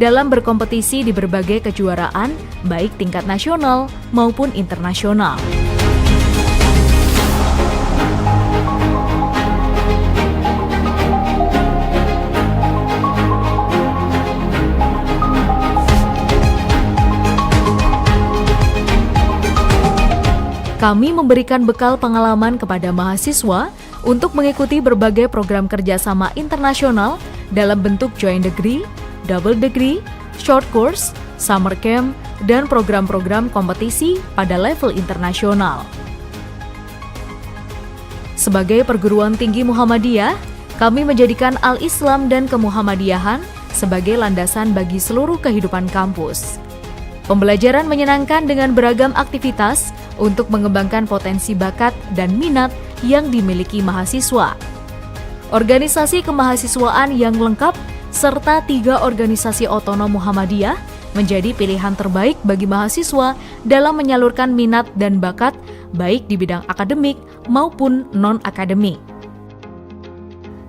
dalam berkompetisi di berbagai kejuaraan, baik tingkat nasional maupun internasional. Kami memberikan bekal pengalaman kepada mahasiswa untuk mengikuti berbagai program kerjasama internasional dalam bentuk joint degree, double degree, short course, summer camp, dan program-program kompetisi pada level internasional. Sebagai perguruan tinggi Muhammadiyah, kami menjadikan Al-Islam dan Kemuhammadiyahan sebagai landasan bagi seluruh kehidupan kampus. Pembelajaran menyenangkan dengan beragam aktivitas untuk mengembangkan potensi bakat dan minat yang dimiliki mahasiswa. Organisasi kemahasiswaan yang lengkap serta 3 organisasi otonom Muhammadiyah menjadi pilihan terbaik bagi mahasiswa dalam menyalurkan minat dan bakat baik di bidang akademik maupun non-akademik.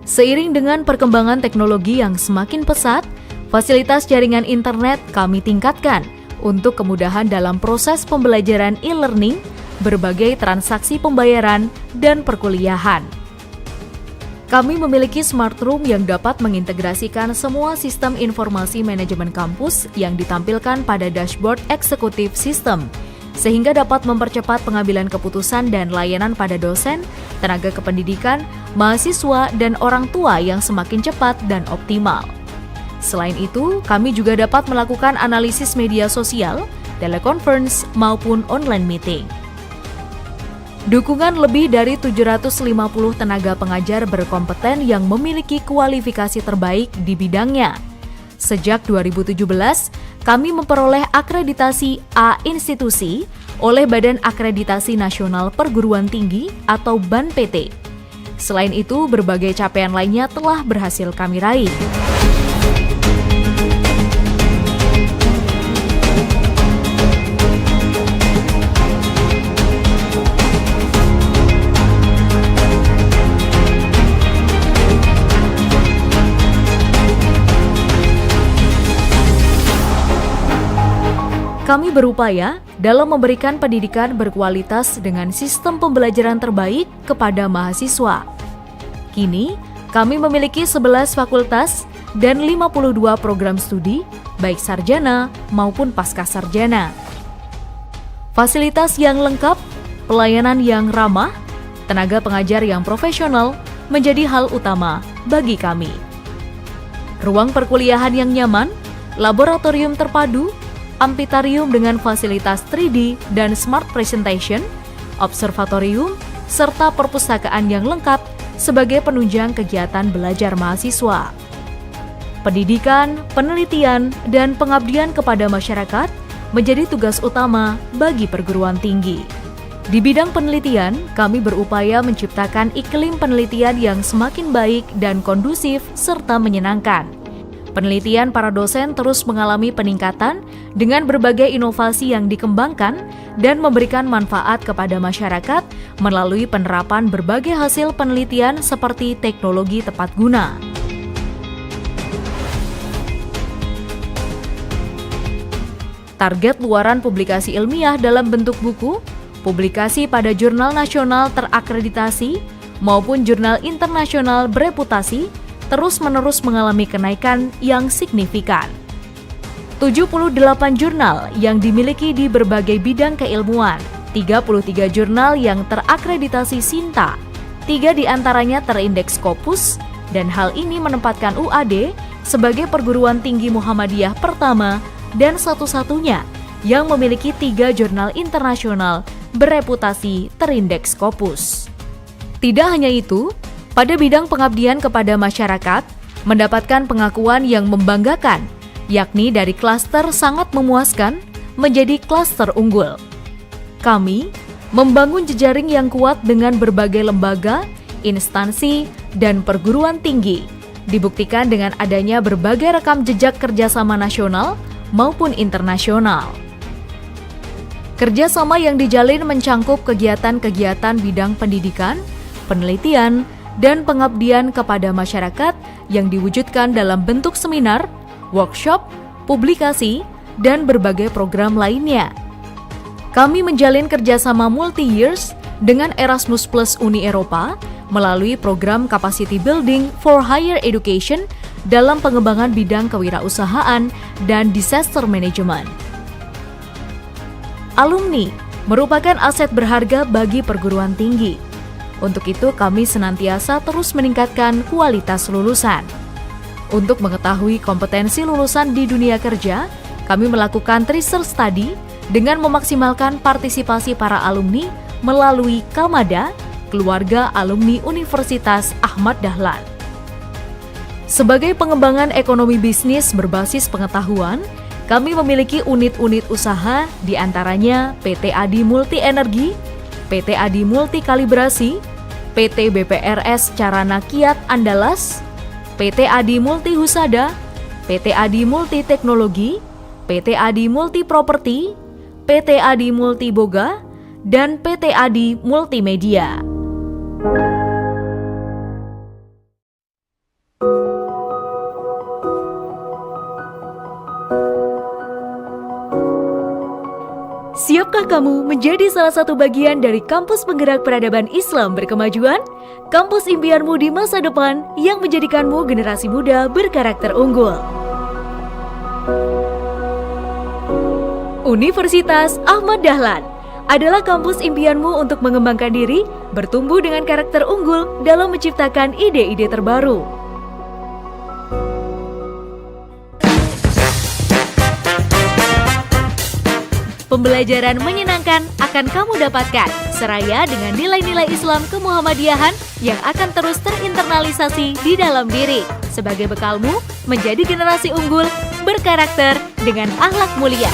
Seiring dengan perkembangan teknologi yang semakin pesat, fasilitas jaringan internet kami tingkatkan untuk kemudahan dalam proses pembelajaran e-learning, berbagai transaksi pembayaran, dan perkuliahan. Kami memiliki smart room yang dapat mengintegrasikan semua sistem informasi manajemen kampus yang ditampilkan pada dashboard eksekutif sistem, sehingga dapat mempercepat pengambilan keputusan dan layanan pada dosen, tenaga kependidikan, mahasiswa, dan orang tua yang semakin cepat dan optimal. Selain itu, kami juga dapat melakukan analisis media sosial, teleconference, maupun online meeting. Dukungan lebih dari 750 tenaga pengajar berkompeten yang memiliki kualifikasi terbaik di bidangnya. Sejak 2017, kami memperoleh akreditasi A institusi oleh Badan Akreditasi Nasional Perguruan Tinggi atau BANPT. Selain itu, berbagai capaian lainnya telah berhasil kami raih. Kami berupaya dalam memberikan pendidikan berkualitas dengan sistem pembelajaran terbaik kepada mahasiswa. Kini, kami memiliki 11 fakultas dan 52 program studi, baik sarjana maupun pascasarjana. Fasilitas yang lengkap, pelayanan yang ramah, tenaga pengajar yang profesional menjadi hal utama bagi kami. Ruang perkuliahan yang nyaman, laboratorium terpadu, amphitheatrium dengan fasilitas 3D dan smart presentation, observatorium, serta perpustakaan yang lengkap sebagai penunjang kegiatan belajar mahasiswa. Pendidikan, penelitian, dan pengabdian kepada masyarakat menjadi tugas utama bagi perguruan tinggi. Di bidang penelitian, kami berupaya menciptakan iklim penelitian yang semakin baik dan kondusif serta menyenangkan. Penelitian para dosen terus mengalami peningkatan dengan berbagai inovasi yang dikembangkan dan memberikan manfaat kepada masyarakat melalui penerapan berbagai hasil penelitian seperti teknologi tepat guna. Target luaran publikasi ilmiah dalam bentuk buku, publikasi pada jurnal nasional terakreditasi maupun jurnal internasional bereputasi terus-menerus mengalami kenaikan yang signifikan. 78 jurnal yang dimiliki di berbagai bidang keilmuan, 33 jurnal yang terakreditasi SINTA, 3 diantaranya terindeks Scopus, dan hal ini menempatkan UAD sebagai perguruan tinggi Muhammadiyah pertama dan satu-satunya yang memiliki 3 jurnal internasional bereputasi terindeks Scopus. Tidak hanya itu, pada bidang pengabdian kepada masyarakat, mendapatkan pengakuan yang membanggakan, yakni dari klaster sangat memuaskan menjadi klaster unggul. Kami membangun jejaring yang kuat dengan berbagai lembaga, instansi, dan perguruan tinggi, dibuktikan dengan adanya berbagai rekam jejak kerjasama nasional maupun internasional. Kerjasama yang dijalin mencangkup kegiatan-kegiatan bidang pendidikan, penelitian, dan pengabdian kepada masyarakat yang diwujudkan dalam bentuk seminar, workshop, publikasi, dan berbagai program lainnya. Kami menjalin kerjasama multi-years dengan Erasmus Plus Uni Eropa melalui program Capacity Building for Higher Education dalam pengembangan bidang kewirausahaan dan disaster management. Alumni merupakan aset berharga bagi perguruan tinggi. Untuk itu, kami senantiasa terus meningkatkan kualitas lulusan. Untuk mengetahui kompetensi lulusan di dunia kerja, kami melakukan research study dengan memaksimalkan partisipasi para alumni melalui Kamada, Keluarga Alumni Universitas Ahmad Dahlan. Sebagai pengembangan ekonomi bisnis berbasis pengetahuan, kami memiliki unit-unit usaha di antaranya PT Adi Multi Energi, PT Adi Multi Kalibrasi, PT BPRS Carana Kiat Andalas, PT Adi Multi Husada, PT Adi Multi Teknologi, PT Adi Multi Properti, PT Adi Multi Boga, dan PT Adi Multimedia. Siapkah kamu menjadi salah satu bagian dari kampus penggerak peradaban Islam berkemajuan? Kampus impianmu di masa depan yang menjadikanmu generasi muda berkarakter unggul. Universitas Ahmad Dahlan adalah kampus impianmu untuk mengembangkan diri, bertumbuh dengan karakter unggul dalam menciptakan ide-ide terbaru. Pembelajaran menyenangkan akan kamu dapatkan, seraya dengan nilai-nilai Islam kemuhammadiyahan yang akan terus terinternalisasi di dalam diri, sebagai bekalmu menjadi generasi unggul, berkarakter, dengan akhlak mulia.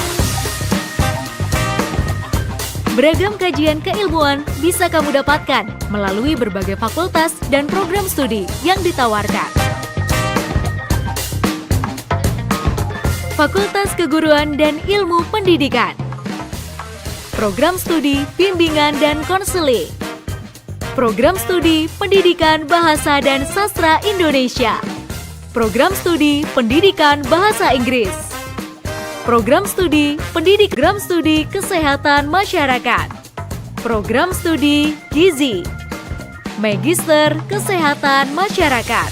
Beragam kajian keilmuan bisa kamu dapatkan melalui berbagai fakultas dan program studi yang ditawarkan. Fakultas Keguruan dan Ilmu Pendidikan, Program Studi Bimbingan dan Konseling, Program Studi Pendidikan Bahasa dan Sastra Indonesia, Program Studi Pendidikan Bahasa Inggris, Program Studi Kesehatan Masyarakat, Program Studi Gizi, Magister Kesehatan Masyarakat,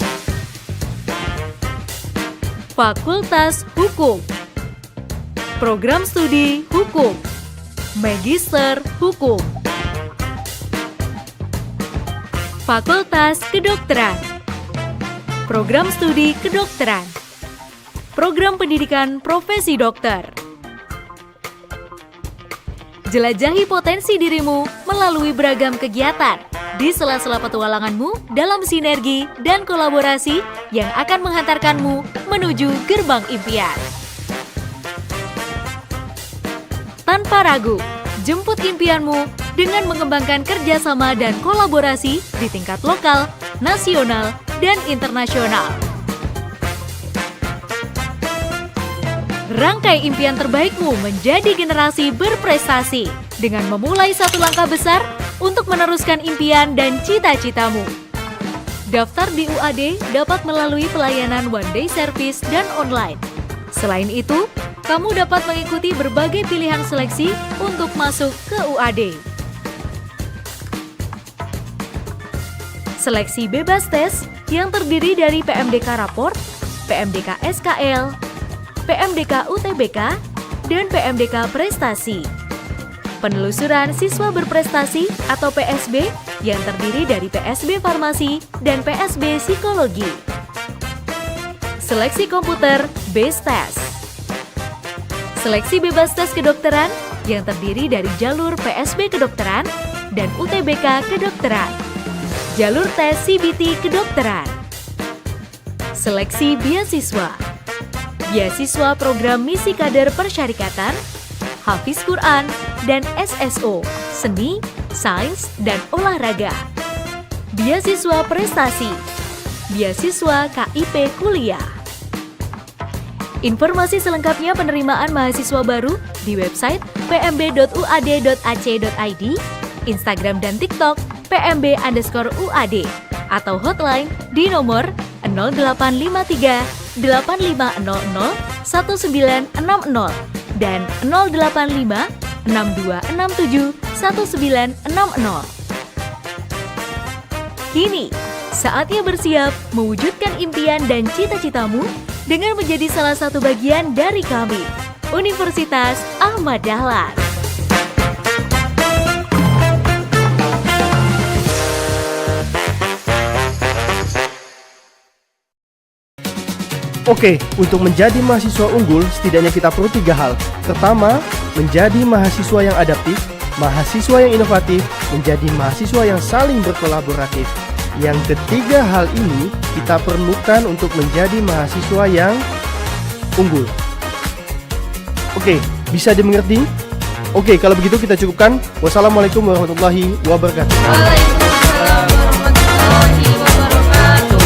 Fakultas Hukum, Program Studi Hukum, Magister Hukum, Fakultas Kedokteran, Program Studi Kedokteran, Program Pendidikan Profesi Dokter. Jelajahi potensi dirimu melalui beragam kegiatan di sela-sela petualanganmu dalam sinergi dan kolaborasi yang akan menghantarkanmu menuju gerbang impian. Tanpa ragu, jemput impianmu dengan mengembangkan kerjasama dan kolaborasi di tingkat lokal, nasional, dan internasional. Rangkai impian terbaikmu menjadi generasi berprestasi dengan memulai satu langkah besar untuk meneruskan impian dan cita-citamu. Daftar di UAD dapat melalui pelayanan one day service dan online. Selain itu, kamu dapat mengikuti berbagai pilihan seleksi untuk masuk ke UAD. Seleksi bebas tes yang terdiri dari PMDK Raport, PMDK SKL, PMDK UTBK, dan PMDK Prestasi. Penelusuran siswa berprestasi atau PSB yang terdiri dari PSB Farmasi dan PSB Psikologi. Seleksi komputer Base Test. Seleksi bebas tes kedokteran yang terdiri dari jalur PSB Kedokteran dan UTBK Kedokteran. Jalur tes CBT Kedokteran. Seleksi beasiswa. Beasiswa program misi kader persyarikatan, Hafiz Quran, dan SSO, Seni, Sains, dan Olahraga. Beasiswa prestasi. Beasiswa KIP Kuliah. Informasi selengkapnya penerimaan mahasiswa baru di website pmb.uad.ac.id, Instagram dan TikTok pmb_UAD, atau hotline di nomor 0853 8500 1960 dan 085 6267 1960. Kini, saatnya bersiap mewujudkan impian dan cita-citamu dengan menjadi salah satu bagian dari kami, Universitas Ahmad Dahlan. Oke, untuk menjadi mahasiswa unggul, setidaknya kita perlu 3 hal. Pertama, menjadi mahasiswa yang adaptif, mahasiswa yang inovatif, menjadi mahasiswa yang saling berkolaboratif. Yang ketiga hal ini kita perlukan untuk menjadi mahasiswa yang unggul. Oke, bisa dimengerti? Oke, kalau begitu kita cukupkan. Wassalamualaikum warahmatullahi wabarakatuh. Waalaikumsalam warahmatullahi wabarakatuh.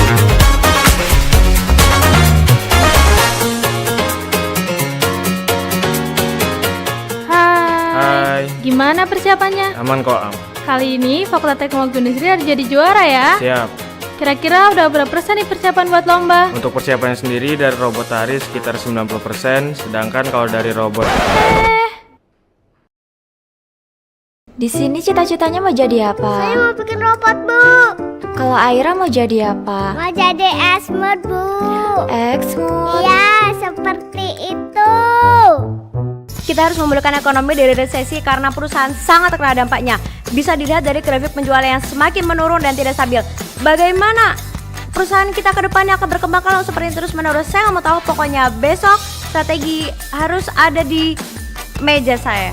Hai, Gimana persiapannya? aman kok Am. Kali ini Fakultas Teknologi Industri harus jadi juara ya. Siap. Kira-kira udah berapa persen nih persiapan buat lomba? Untuk persiapannya sendiri dari robot tari sekitar 90%, sedangkan kalau dari robot Di sini cita-citanya mau jadi apa? Saya mau bikin robot, Bu. Kalau Aira mau jadi apa? Mau jadi Esmod, Bu. Exmood. Iya, seperti itu. Kita harus memulihkan ekonomi dari resesi karena perusahaan sangat terkena dampaknya. Bisa dilihat dari grafik penjualan yang semakin menurun dan tidak stabil. Bagaimana perusahaan kita ke depannya akan berkembang kalau seperti terus menerus? Saya nggak mau tahu, pokoknya besok strategi harus ada di meja saya.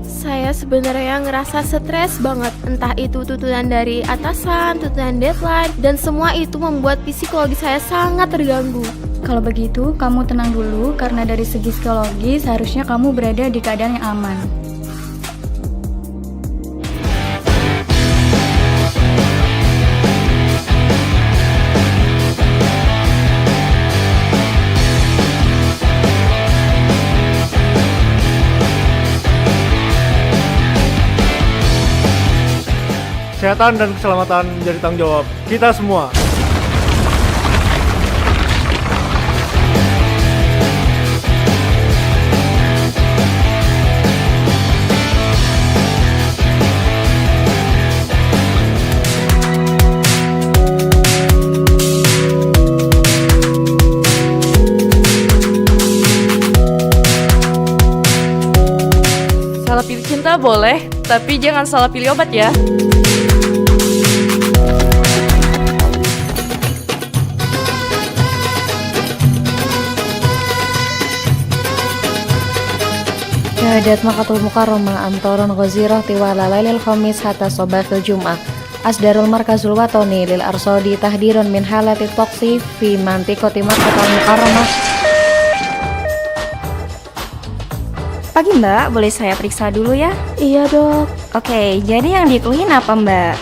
Saya sebenarnya ngerasa stres banget. Entah itu tuntutan dari atasan, tuntutan deadline, dan semua itu membuat psikologi saya sangat terganggu. Kalau begitu, kamu tenang dulu karena dari segi psikologi seharusnya kamu berada di keadaan yang aman. Kesehatan dan keselamatan menjadi tanggung jawab kita semua. Salah pilih cinta boleh, tapi jangan salah pilih obat ya. Syahadat makatul mukarramah antoron ghazirah tiwala lailil khamis hatta sobatul jum'ah. Asdarul markazul watoni lil arsodi tahdiron min halati toksi fi mantiqati makatul mukarramah. Pagi Mbak, boleh saya periksa dulu ya? Iya dok, Oke, jadi yang dikeluhin apa Mbak?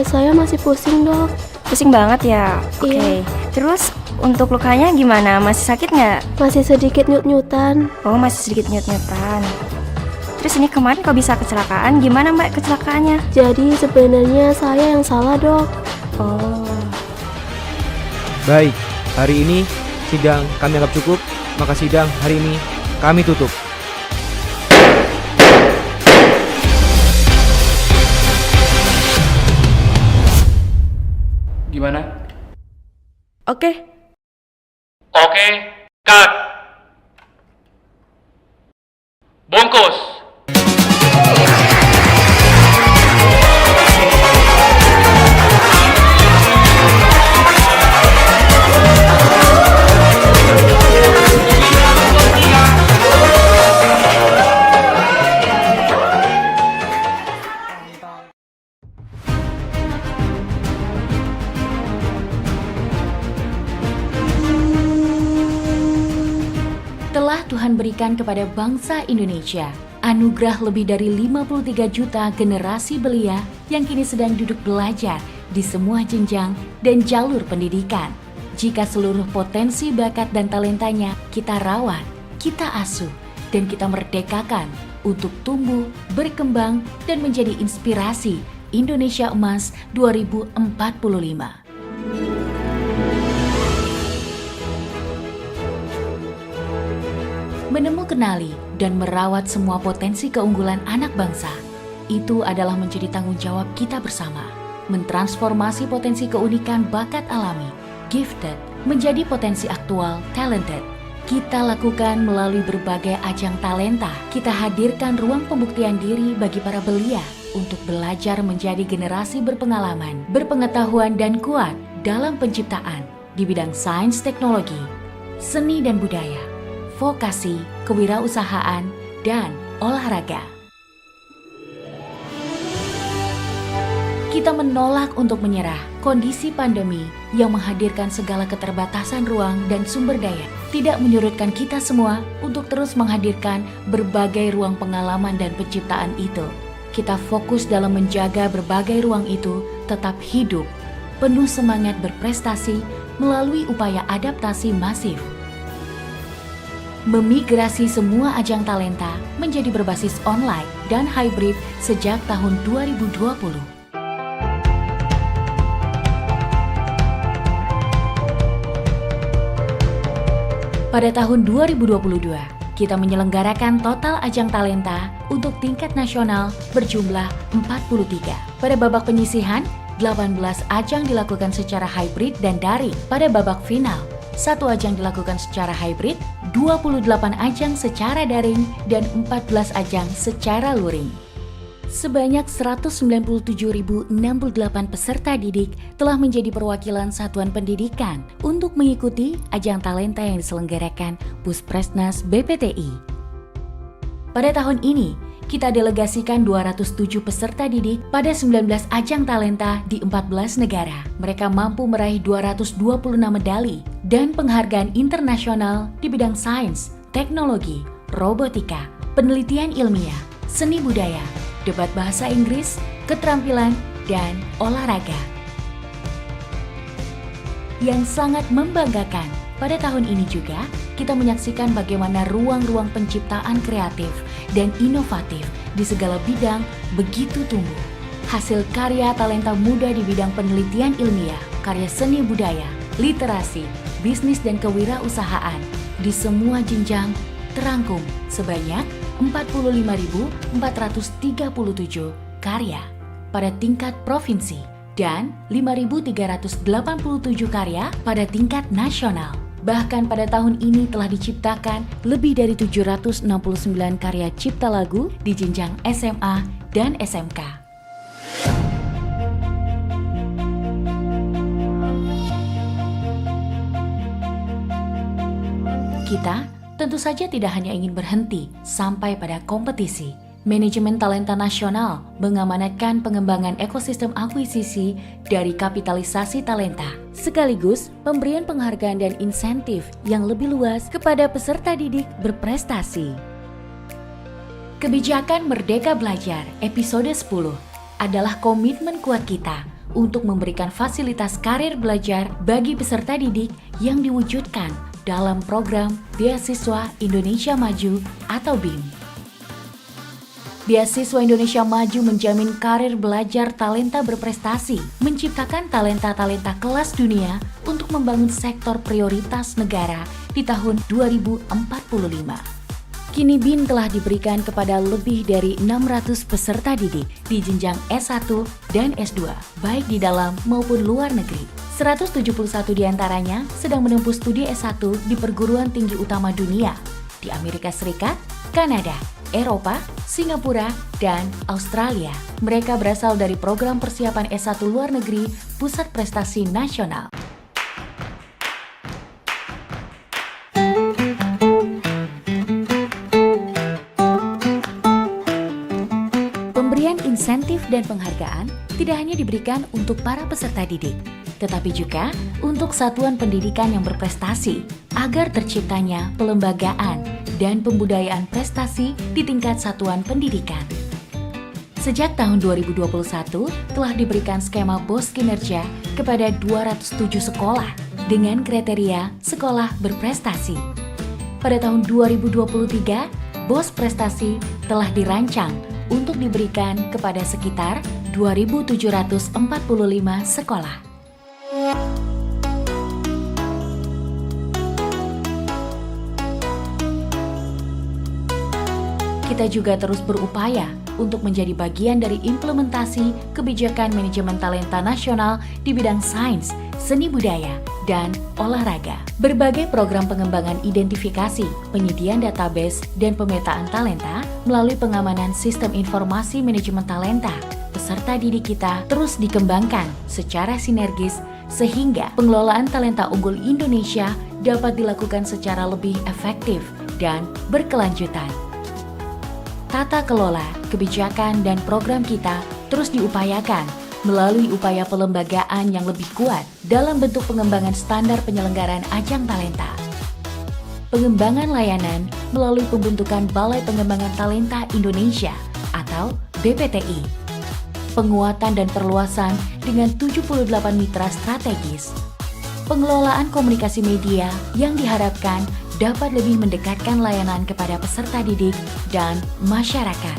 saya masih pusing dok. Pusing banget ya? Oke, Iya. terus untuk lukanya gimana? Masih sakit nggak? Masih sedikit nyut-nyutan. Oh, masih sedikit nyut-nyutan. Terus ini kemarin kok bisa kecelakaan? Gimana Mbak kecelakaannya? Jadi sebenarnya saya yang salah dok. Oh, Baik, hari ini sidang kami anggap cukup, maka sidang hari ini kami tutup. gimana? Oke. Oke, cut. Bungkus. Telah Tuhan berikan kepada bangsa Indonesia anugerah lebih dari 53 juta generasi belia yang kini sedang duduk belajar di semua jenjang dan jalur pendidikan. Jika seluruh potensi bakat dan talentanya kita rawat, kita asuh, dan kita merdekakan untuk tumbuh, berkembang, dan menjadi inspirasi Indonesia Emas 2045. Kenali dan merawat semua potensi keunggulan anak bangsa. Itu adalah menjadi tanggung jawab kita bersama. Mentransformasi potensi keunikan bakat alami, gifted, menjadi potensi aktual, talented. Kita lakukan melalui berbagai ajang talenta. Kita hadirkan ruang pembuktian diri bagi para belia untuk belajar menjadi generasi berpengalaman, berpengetahuan dan kuat dalam penciptaan di bidang sains teknologi, seni dan budaya, vokasi, kewirausahaan, dan olahraga. Kita menolak untuk menyerah. Kondisi pandemi yang menghadirkan segala keterbatasan ruang dan sumber daya tidak menyurutkan kita semua untuk terus menghadirkan berbagai ruang pengalaman dan penciptaan itu. Kita fokus dalam menjaga berbagai ruang itu tetap hidup, penuh semangat berprestasi melalui upaya adaptasi masif. Memigrasi semua ajang talenta menjadi berbasis online dan hybrid sejak tahun 2020. Pada tahun 2022, kita menyelenggarakan total ajang talenta untuk tingkat nasional berjumlah 43. Pada babak penyisihan, 18 ajang dilakukan secara hybrid dan daring. Pada babak final, 1 ajang dilakukan secara hybrid, 28 ajang secara daring, dan 14 ajang secara luring. Sebanyak 197.068 peserta didik telah menjadi perwakilan satuan pendidikan untuk mengikuti ajang talenta yang diselenggarakan Puspresnas BPTI. Pada tahun ini, kita delegasikan 207 peserta didik pada 19 ajang talenta di 14 negara. Mereka mampu meraih 226 medali dan penghargaan internasional di bidang sains, teknologi, robotika, penelitian ilmiah, seni budaya, debat bahasa Inggris, keterampilan, dan olahraga. Yang sangat membanggakan, pada tahun ini juga kita menyaksikan bagaimana ruang-ruang penciptaan kreatif dan inovatif di segala bidang begitu tumbuh. Hasil karya talenta muda di bidang penelitian ilmiah, karya seni budaya, literasi, bisnis dan kewirausahaan di semua jenjang terangkum sebanyak 45.437 karya pada tingkat provinsi dan 5.387 karya pada tingkat nasional. Bahkan pada tahun ini telah diciptakan lebih dari 769 karya cipta lagu di jenjang SMA dan SMK. Kita tentu saja tidak hanya ingin berhenti sampai pada kompetisi. Manajemen Talenta Nasional mengamanatkan pengembangan ekosistem akuisisi dari kapitalisasi talenta, sekaligus pemberian penghargaan dan insentif yang lebih luas kepada peserta didik berprestasi. Kebijakan Merdeka Belajar episode 10 adalah komitmen kuat kita untuk memberikan fasilitas karir belajar bagi peserta didik yang diwujudkan dalam program Beasiswa Indonesia Maju atau BIM. Beasiswa Indonesia Maju menjamin karir belajar talenta berprestasi, menciptakan talenta-talenta kelas dunia untuk membangun sektor prioritas negara di tahun 2045. Kini BIM telah diberikan kepada lebih dari 600 peserta didik di jenjang S1 dan S2, baik di dalam maupun luar negeri. 171 diantaranya sedang menempuh studi S1 di perguruan tinggi utama dunia di Amerika Serikat, Kanada, Eropa, Singapura, dan Australia. Mereka berasal dari program persiapan S1 luar negeri Pusat Prestasi Nasional. Pemberian insentif dan penghargaan tidak hanya diberikan untuk para peserta didik, tetapi juga untuk satuan pendidikan yang berprestasi agar terciptanya pelembagaan dan pembudayaan prestasi di tingkat satuan pendidikan. Sejak tahun 2021 telah diberikan skema BOS kinerja kepada 207 sekolah dengan kriteria sekolah berprestasi. Pada tahun 2023, BOS prestasi telah dirancang untuk diberikan kepada sekitar 2.745 sekolah. kita juga terus berupaya untuk menjadi bagian dari implementasi kebijakan manajemen talenta nasional di bidang sains, seni budaya, dan olahraga. Berbagai program pengembangan identifikasi, penyediaan database, dan pemetaan talenta melalui pengamanan sistem informasi manajemen talenta peserta didik kita terus dikembangkan secara sinergis sehingga pengelolaan talenta unggul Indonesia dapat dilakukan secara lebih efektif dan berkelanjutan. Tata kelola, kebijakan, dan program kita terus diupayakan melalui upaya pelembagaan yang lebih kuat dalam bentuk pengembangan standar penyelenggaraan ajang talenta. Pengembangan layanan melalui pembentukan Balai Pengembangan Talenta Indonesia atau BPTI. Penguatan dan perluasan dengan 78 mitra strategis. Pengelolaan komunikasi media yang diharapkan dapat lebih mendekatkan layanan kepada peserta didik dan masyarakat.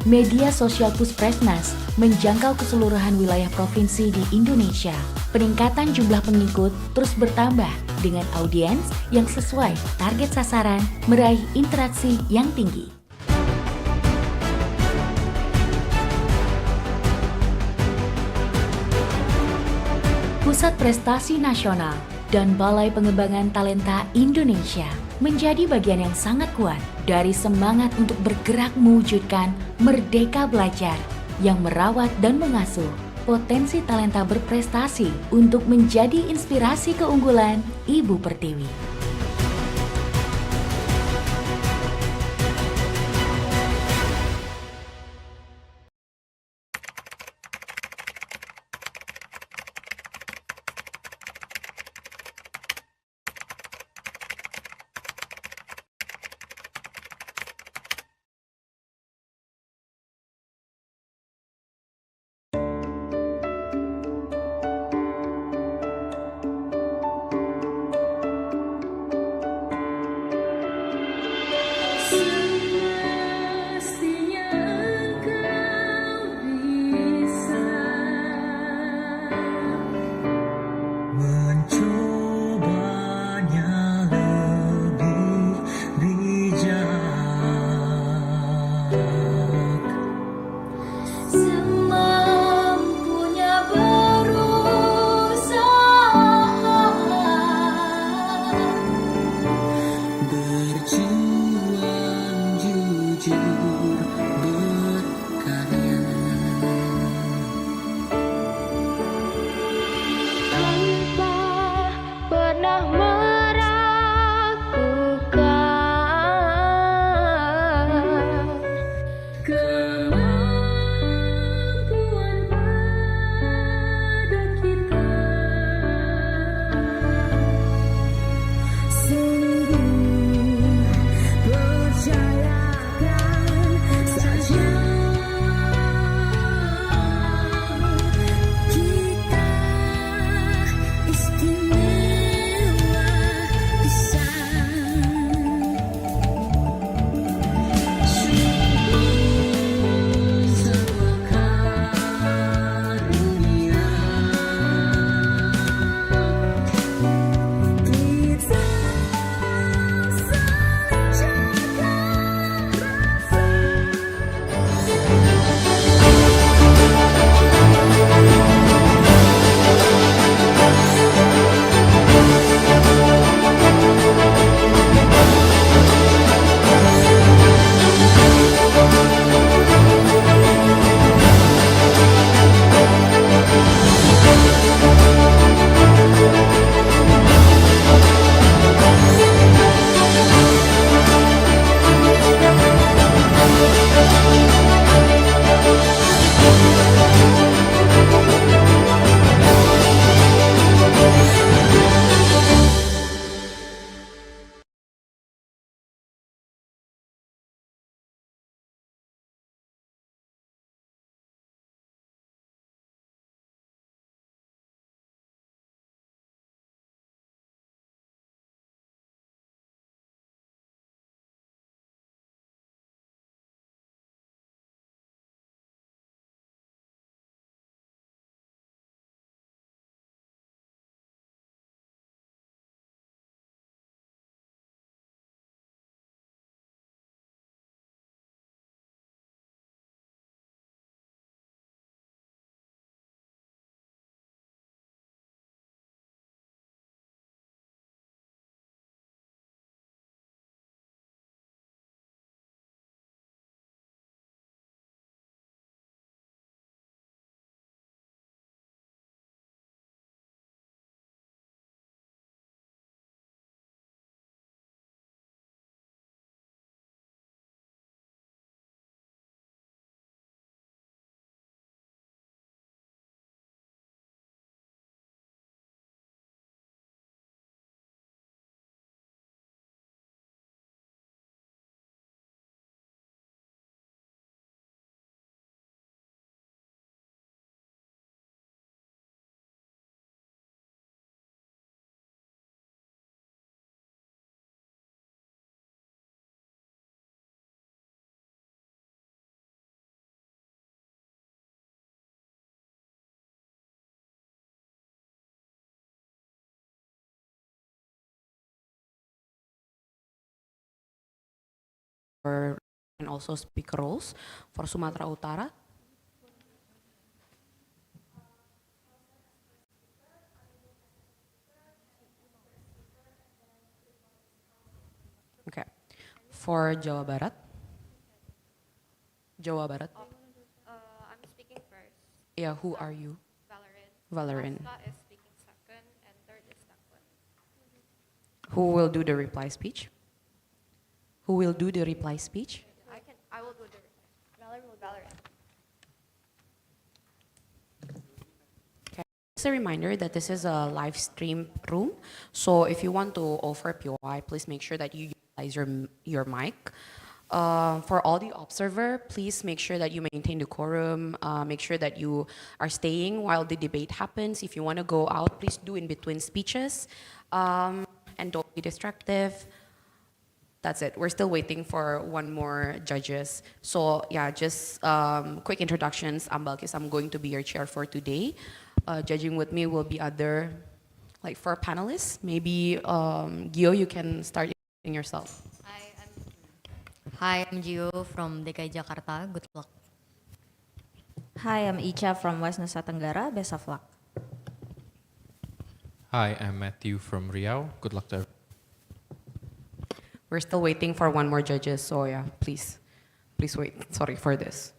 Media sosial Puspresnas menjangkau keseluruhan wilayah provinsi di Indonesia. Peningkatan jumlah pengikut terus bertambah dengan audiens yang sesuai target sasaran meraih interaksi yang tinggi. Pusat Prestasi Nasional dan Balai Pengembangan Talenta Indonesia menjadi bagian yang sangat kuat dari semangat untuk bergerak mewujudkan Merdeka Belajar yang merawat dan mengasuh potensi talenta berprestasi untuk menjadi inspirasi keunggulan Ibu Pertiwi. and also speaker roles. For Sumatera Utara, okay. For Jawa Barat, I'm speaking first. yeah, who are you? Valerin. Valerin. Is speaking second, and third is Declan. Who will do the reply speech? Who will do the reply speech? I will do the Valerin. Just a reminder that this is a live stream room, so if you want to offer POI, please make sure that you utilize your mic. For all the observer, please make sure that you maintain decorum. Make sure that you are staying while the debate happens. If you want to go out, please do in between speeches, and don't be distractive. That's it. We're still waiting for one more judges. So yeah, just quick introductions. I'm Balkis. I'm going to be your chair for today. Judging with me will be other, like 4 panelists. Maybe Gio, you can start introducing yourself. Hi, I'm Gio from DKI Jakarta. Good luck. Hi, I'm Icha from West Nusa Tenggara. Best of luck. Hi, I'm Matthew from Riau. Good luck to everyone. We're still waiting for one more judges, so yeah, please wait. Sorry for this.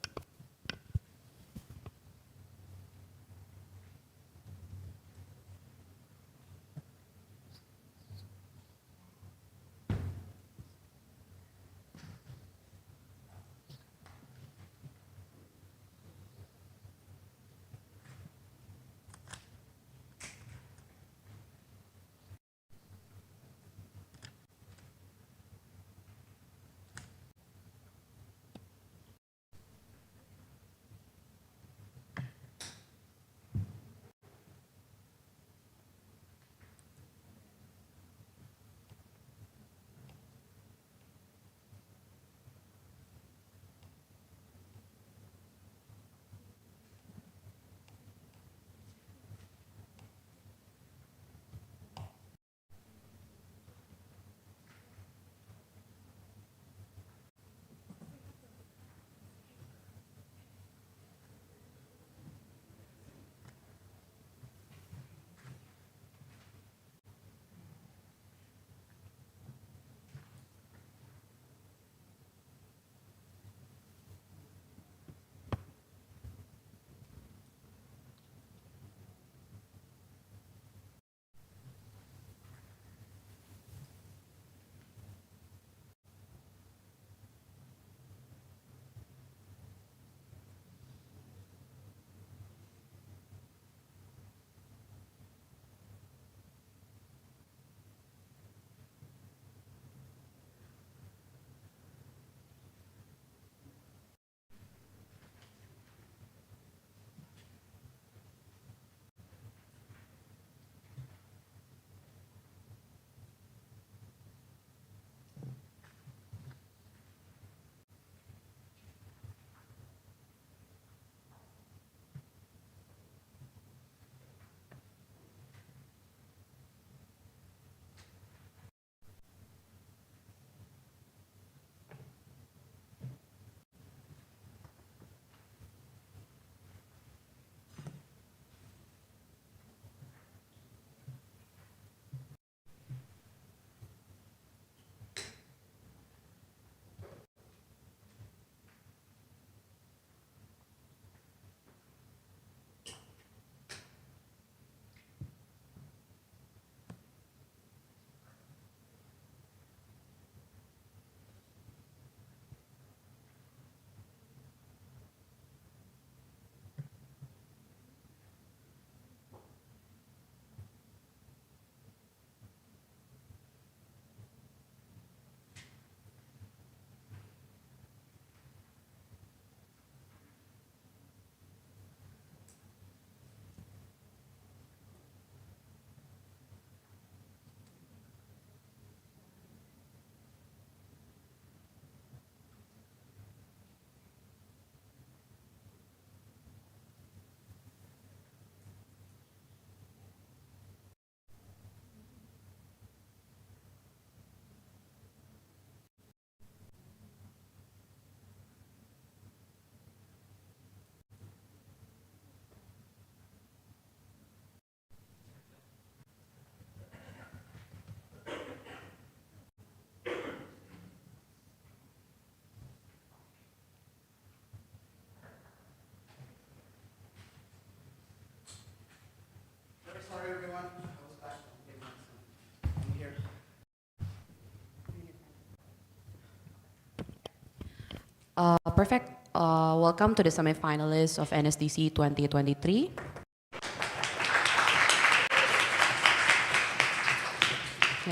Perfect. Welcome to the semifinalists of NSDC 2023.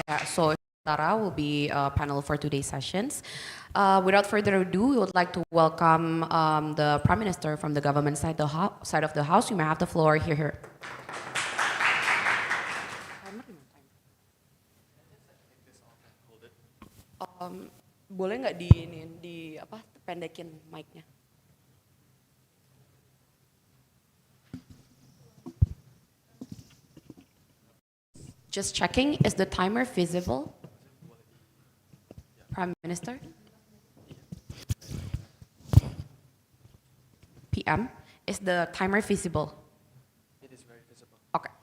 Yeah, so Tara will be a panel for today's sessions. Without further ado, we would like to welcome the Prime Minister from the government side of the House. You may have the floor here. Boleh nggak pendekin mic-nya? Just checking, is the timer visible? Prime Minister? PM, is the timer visible? It is very visible. Okay.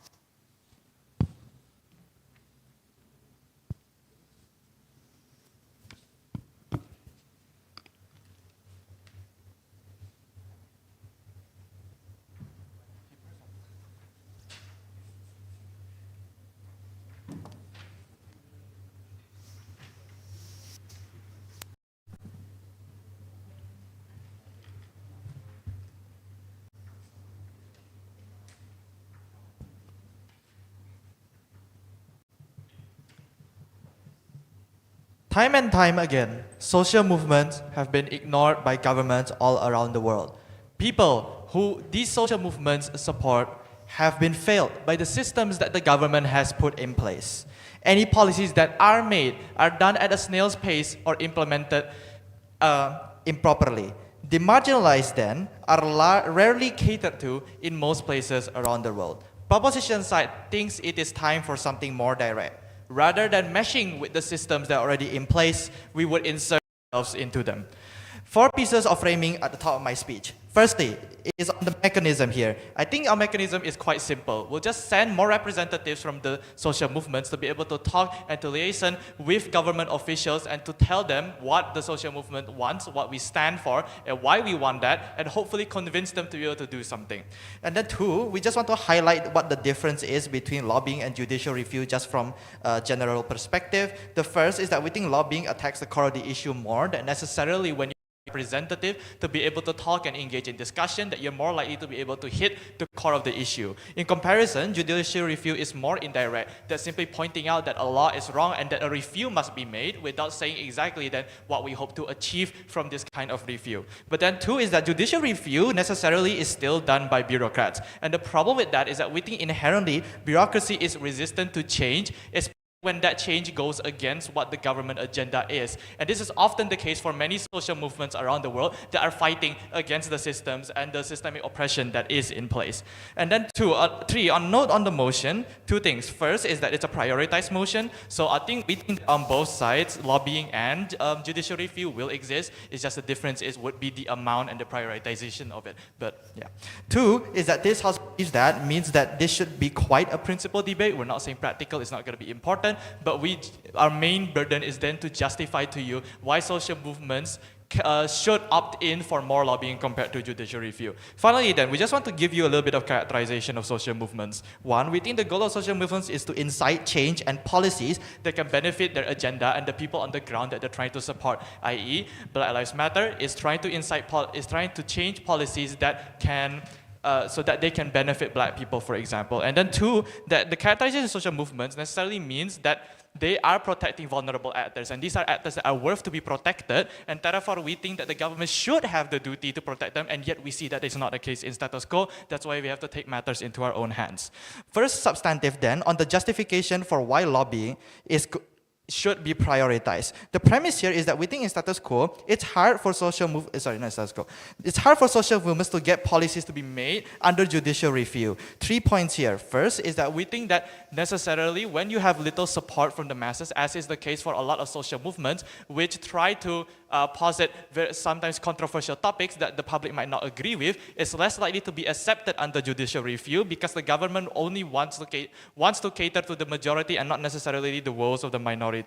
Time and time again, social movements have been ignored by governments all around the world. People who these social movements support have been failed by the systems that the government has put in place. Any policies that are made are done at a snail's pace or implemented improperly. The marginalized then are rarely catered to in most places around the world. Proposition side thinks it is time for something more direct. Rather than meshing with the systems that are already in place, we would insert ourselves into them. 4 pieces of framing at the top of my speech. Firstly, is on the mechanism here. I think our mechanism is quite simple. We'll just send more representatives from the social movements to be able to talk and to liaison with government officials and to tell them what the social movement wants, what we stand for, and why we want that, and hopefully convince them to be able to do something. And then 2, we just want to highlight what the difference is between lobbying and judicial review just from a general perspective. The first is that we think lobbying attacks the core of the issue more than necessarily when representative to be able to talk and engage in discussion, that you're more likely to be able to hit the core of the issue. In comparison, judicial review is more indirect. That's simply pointing out that a law is wrong and that a review must be made without saying exactly then what we hope to achieve from this kind of review. But then 2 is that judicial review necessarily is still done by bureaucrats. And the problem with that is that we think inherently bureaucracy is resistant to change, especially when that change goes against what the government agenda is. And this is often the case for many social movements around the world that are fighting against the systems and the systemic oppression that is in place. And then 3, on note on the motion, 2 things. First is that it's a prioritized motion. So I think we think on both sides, lobbying and judicial review will exist. It's just the difference would be the amount and the prioritization of it. But yeah. 2 is that this House believes that means that this should be quite a principled debate. We're not saying practical is not going to be important, but our main burden is then to justify to you why social movements should opt in for more lobbying compared to judicial review. Finally then, we just want to give you a little bit of characterization of social movements. 1, we think the goal of social movements is to incite change and policies that can benefit their agenda and the people on the ground that they're trying to support, i.e. Black Lives Matter is trying to change policies that can so that they can benefit black people, for example. And then 2, that the characterization of social movements necessarily means that they are protecting vulnerable actors, and these are actors that are worth to be protected, and therefore we think that the government should have the duty to protect them, and yet we see that is not the case in status quo. That's why we have to take matters into our own hands. First, substantive then, on the justification for why lobbying should be prioritized. The premise here is that we think in status quo, it's hard for social movements to get policies to be made under judicial review. 3 points here. First is that we think that necessarily when you have little support from the masses, as is the case for a lot of social movements, which try to posit sometimes controversial topics that the public might not agree with, it's less likely to be accepted under judicial review because the government only wants to cater to the majority and not necessarily the woes of the minorities.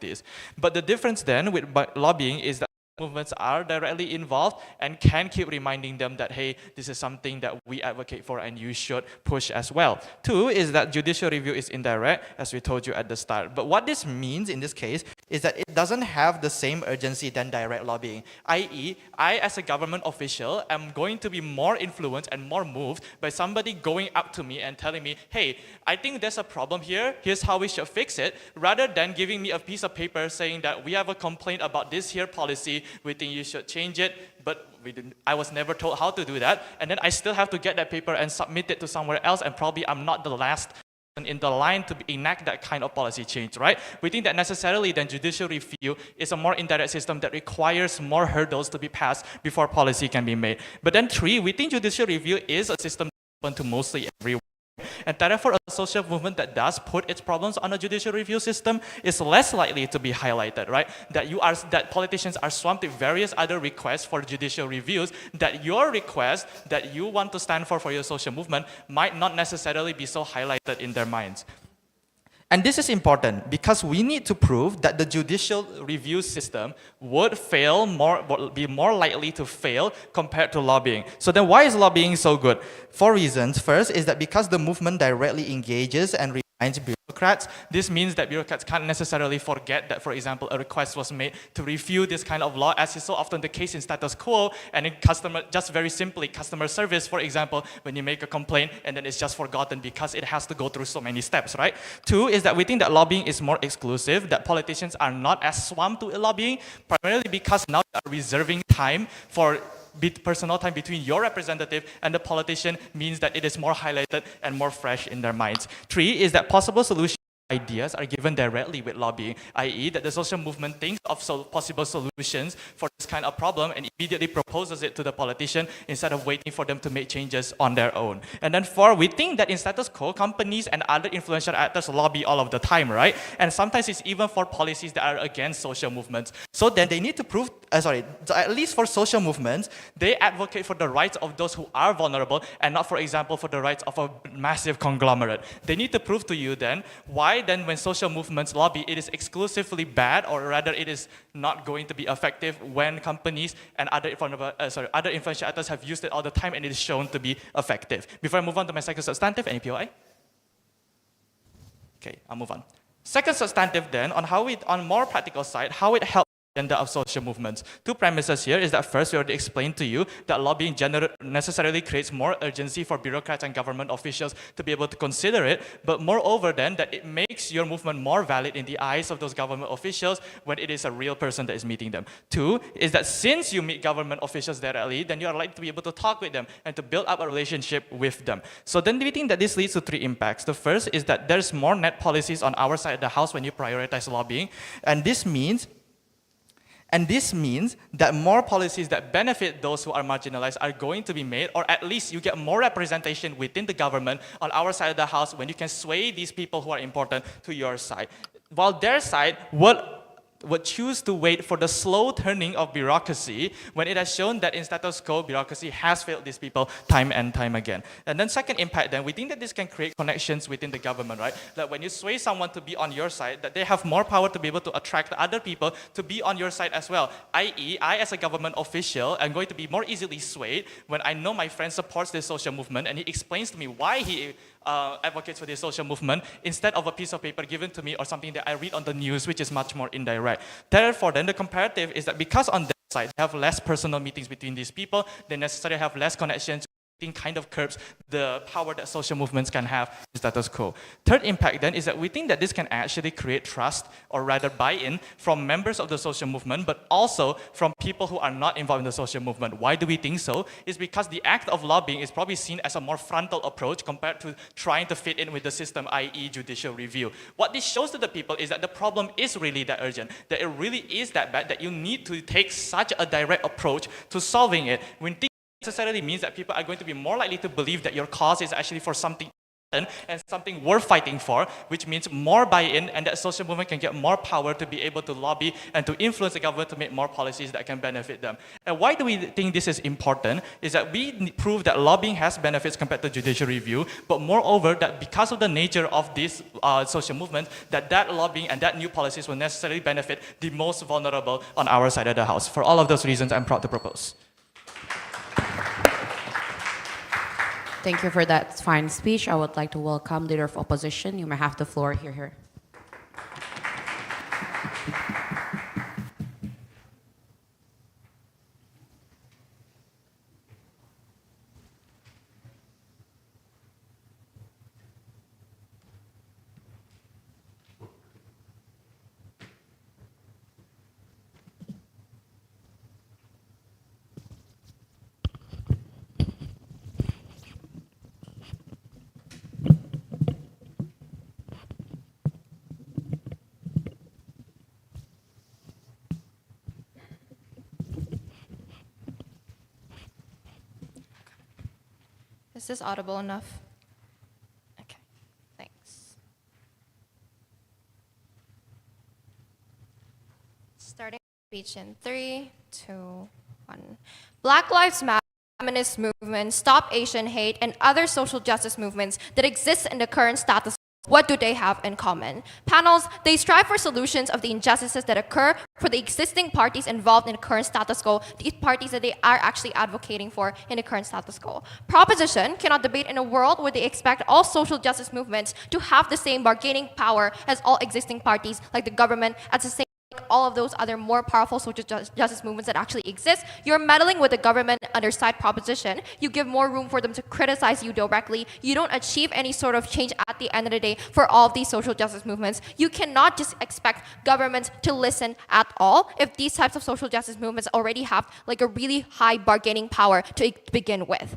But the difference then with lobbying is that movements are directly involved and can keep reminding them that, hey, this is something that we advocate for and you should push as well. Two is that judicial review is indirect, as we told you at the start. But what this means in this case is that it doesn't have the same urgency than direct lobbying, i.e., I as a government official am going to be more influenced and more moved by somebody going up to me and telling me, hey, I think there's a problem here, here's how we should fix it, rather than giving me a piece of paper saying that we have a complaint about this here policy, we think you should change it, but I was never told how to do that, and then I still have to get that paper and submit it to somewhere else, and probably I'm not the last in the line to enact that kind of policy change, right? We think that necessarily then judicial review is a more indirect system that requires more hurdles to be passed before policy can be made. But then three, we think judicial review is a system open to mostly everyone. And therefore, a social movement that does put its problems on a judicial review system is less likely to be highlighted, right? That politicians are swamped with various other requests for judicial reviews, that your request that you want to stand for your social movement might not necessarily be so highlighted in their minds. And this is important because we need to prove that the judicial review system would be more likely to fail compared to lobbying. So then why is lobbying so good? 4 reasons. First is that because the movement directly engages and reminds bureaucrats, this means that bureaucrats can't necessarily forget that, for example, a request was made to review this kind of law, as is so often the case in status quo, and in just very simply, customer service, for example, when you make a complaint and then it's just forgotten because it has to go through so many steps, right? 2 is that we think that lobbying is more exclusive, that politicians are not as swamped with lobbying, primarily because now they are reserving time for personal time between your representative and the politician means that it is more highlighted and more fresh in their minds. 3 is that possible solutions ideas are given directly with lobbying, i.e. that the social movement thinks of possible solutions for this kind of problem and immediately proposes it to the politician instead of waiting for them to make changes on their own. And then 4, we think that in status quo, companies and other influential actors lobby all of the time, right? And sometimes it's even for policies that are against social movements. So then they need to prove, at least for social movements, they advocate for the rights of those who are vulnerable and not, for example, for the rights of a massive conglomerate. They need to prove to you then why then when social movements lobby, it is exclusively bad, or rather it is not going to be effective when companies and other influential actors have used it all the time and it is shown to be effective. Before I move on to my second substantive, any POI? Okay, I'll move on. Second substantive then, on more practical side, how it helps agenda of social movements. 2 premises here is that first, we already explained to you that lobbying necessarily creates more urgency for bureaucrats and government officials to be able to consider it, but moreover then, that it makes your movement more valid in the eyes of those government officials when it is a real person that is meeting them. 2 is that since you meet government officials directly, then you are likely to be able to talk with them and to build up a relationship with them. So then we think that this leads to 3 impacts. The first is that there's more net policies on our side of the house when you prioritize lobbying, and this means that more policies that benefit those who are marginalized are going to be made, or at least you get more representation within the government on our side of the house when you can sway these people who are important to your side. While their side would choose to wait for the slow turning of bureaucracy when it has shown that in status quo, bureaucracy has failed these people time and time again. And then second impact then, we think that this can create connections within the government, right? That when you sway someone to be on your side, that they have more power to be able to attract other people to be on your side as well. I.e., I as a government official am going to be more easily swayed when I know my friend supports this social movement and he explains to me why he advocates for this social movement instead of a piece of paper given to me or something that I read on the news, which is much more indirect. Therefore, then the comparative is that because on their side, they have less personal meetings between these people, they necessarily have less connections, kind of curbs the power that social movements can have in status quo. Third impact then is that we think that this can actually create trust, or rather buy-in, from members of the social movement, but also from people who are not involved in the social movement. Why do we think so? It's because the act of lobbying is probably seen as a more frontal approach compared to trying to fit in with the system, i.e. judicial review. What this shows to the people is that the problem is really that urgent, that it really is that bad, that you need to take such a direct approach to solving it. When necessarily means that people are going to be more likely to believe that your cause is actually for something and something worth fighting for, which means more buy-in, and that social movement can get more power to be able to lobby and to influence the government to make more policies that can benefit them. And why do we think this is important? Is that we prove that lobbying has benefits compared to judicial review, but moreover, that because of the nature of this social movement, that lobbying and that new policies will necessarily benefit the most vulnerable on our side of the house. For all of those reasons, I'm proud to propose. Thank you for that fine speech. I would like to welcome Leader of Opposition. You may have the floor here. Is this audible enough? Okay, thanks. Starting speech in 3, 2, 1. Black Lives Matter, feminist movement, Stop Asian Hate, and other social justice movements that exist in the current status. What do they have in common? Panels, they strive for solutions of the injustices that occur for the existing parties involved in the current status quo, the parties that they are actually advocating for in the current status quo. Proposition cannot debate in a world where they expect all social justice movements to have the same bargaining power as all existing parties, like the government, at the same all of those other more powerful social justice movements that actually exist. You're meddling with the government under side proposition. You give more room for them to criticize you directly. You don't achieve any sort of change at the end of the day for all of these social justice movements. You cannot just expect governments to listen at all if these types of social justice movements already have like a really high bargaining power to begin with.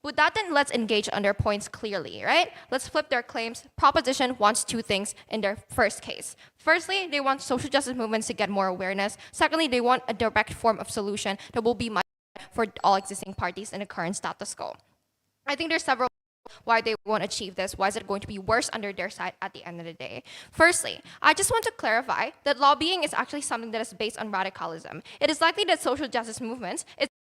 With that, then let's engage on their points clearly, right? Let's flip their claims. Proposition wants two things in their first case. Firstly, they want social justice movements to get more awareness. Secondly, they want a direct form of solution that will be for all existing parties in the current status quo. I think there's several why they won't achieve this. Why is it going to be worse under their side at the end of the day? Firstly, I just want to clarify that lobbying is actually something that is based on radicalism. It is likely that social justice movements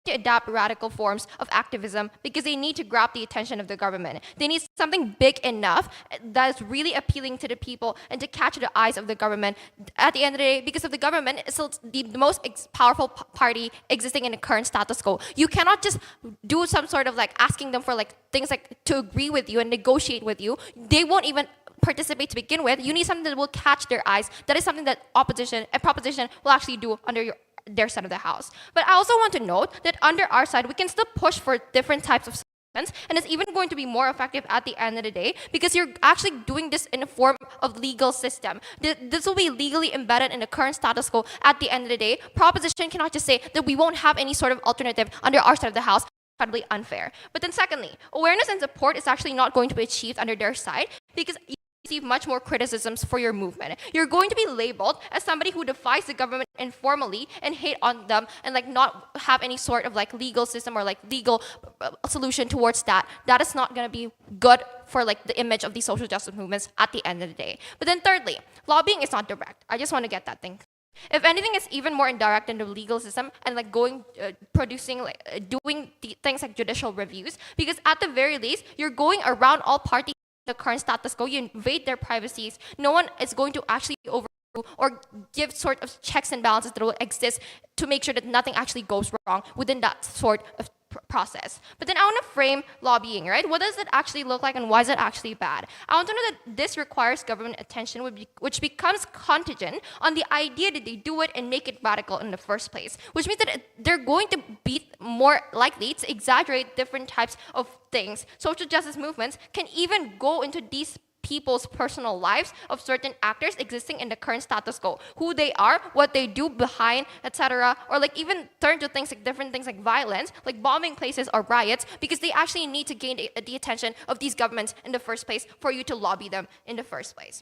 to adapt radical forms of activism because they need to grab the attention of the government. They need something big enough that is really appealing to the people and to catch the eyes of the government at the end of the day, because of the government is still the most powerful party existing in the current status quo. You cannot just do some sort of like asking them for like things like to agree with you and negotiate with you. They won't even participate to begin with. You need something that will catch their eyes. That is something that opposition and proposition will actually do under their side of the house. But I also want to note that under our side, we can still push for different types of solutions, and it's even going to be more effective at the end of the day because you're actually doing this in a form of legal system. This will be legally embedded in the current status quo at the end of the day. Proposition cannot just say that we won't have any sort of alternative under our side of the house. Incredibly unfair. But then secondly, awareness and support is actually not going to be achieved under their side because receive much more criticisms for your movement. You're going to be labeled as somebody who defies the government informally and hate on them and like not have any sort of like legal system or like legal solution towards that. That is not going to be good for like the image of these social justice movements at the end of the day. But then thirdly, lobbying is not direct. I just want to get that thing. If anything, it's even more indirect in the legal system and like producing, doing things like judicial reviews, because at the very least, you're going around all parties the current status quo, you invade their privacies. No one is going to actually overrule or give sort of checks and balances that will exist to make sure that nothing actually goes wrong within that sort of process. But then I want to frame lobbying, right? What does it actually look like and why is it actually bad? I want to know that this requires government attention, which becomes contingent on the idea that they do it and make it radical in the first place, which means that they're going to be more likely to exaggerate different types of things. Social justice movements can even go into these people's personal lives of certain actors existing in the current status quo, who they are, what they do behind, etc., or like even turn to things like different things like violence, like bombing places or riots, because they actually need to gain the attention of these governments in the first place for you to lobby them in the first place.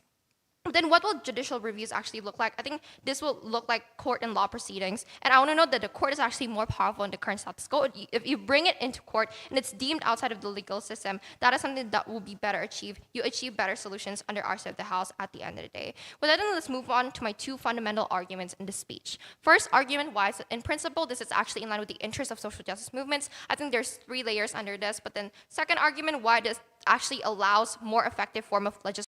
Then what will judicial reviews actually look like? I think this will look like court and law proceedings. And I want to note that the court is actually more powerful in the current status quo. If you bring it into court and it's deemed outside of the legal system, that is something that will be better achieved. You achieve better solutions under our side of the house at the end of the day. With that, then let's move on to my two fundamental arguments in this speech. First argument, why is it in principle this is actually in line with the interests of social justice movements. I think there's 3 layers under this. But then second argument, why this actually allows more effective form of legislation.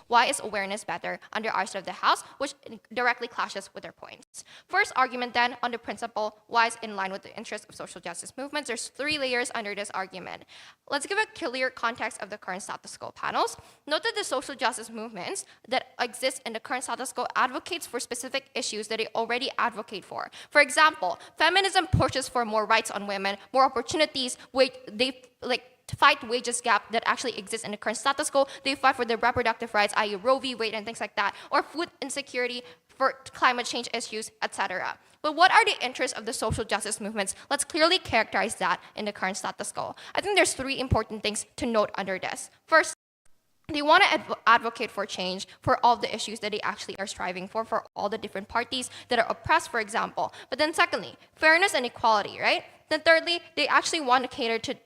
Why is awareness better under our side of the house, which directly clashes with their points. First argument then on the principle, why is in line with the interests of social justice movements. There's 3 layers under this argument. Let's give a clear context of the current status quo panels. Note that the social justice movements that exist in the current status quo advocates for specific issues that they already advocate for. For example, feminism pushes for more rights on women, more opportunities, to fight wages gap that actually exists in the current status quo. They fight for their reproductive rights, i.e. Roe v. Wade and things like that, or food insecurity, for climate change issues, etc. But what are the interests of the social justice movements? Let's clearly characterize that in the current status quo. I think there's 3 important things to note under this. First, they want to advocate for change for all the issues that they actually are striving for all the different parties that are oppressed, for example. But then secondly, fairness and equality, right? Then thirdly, they actually want to cater to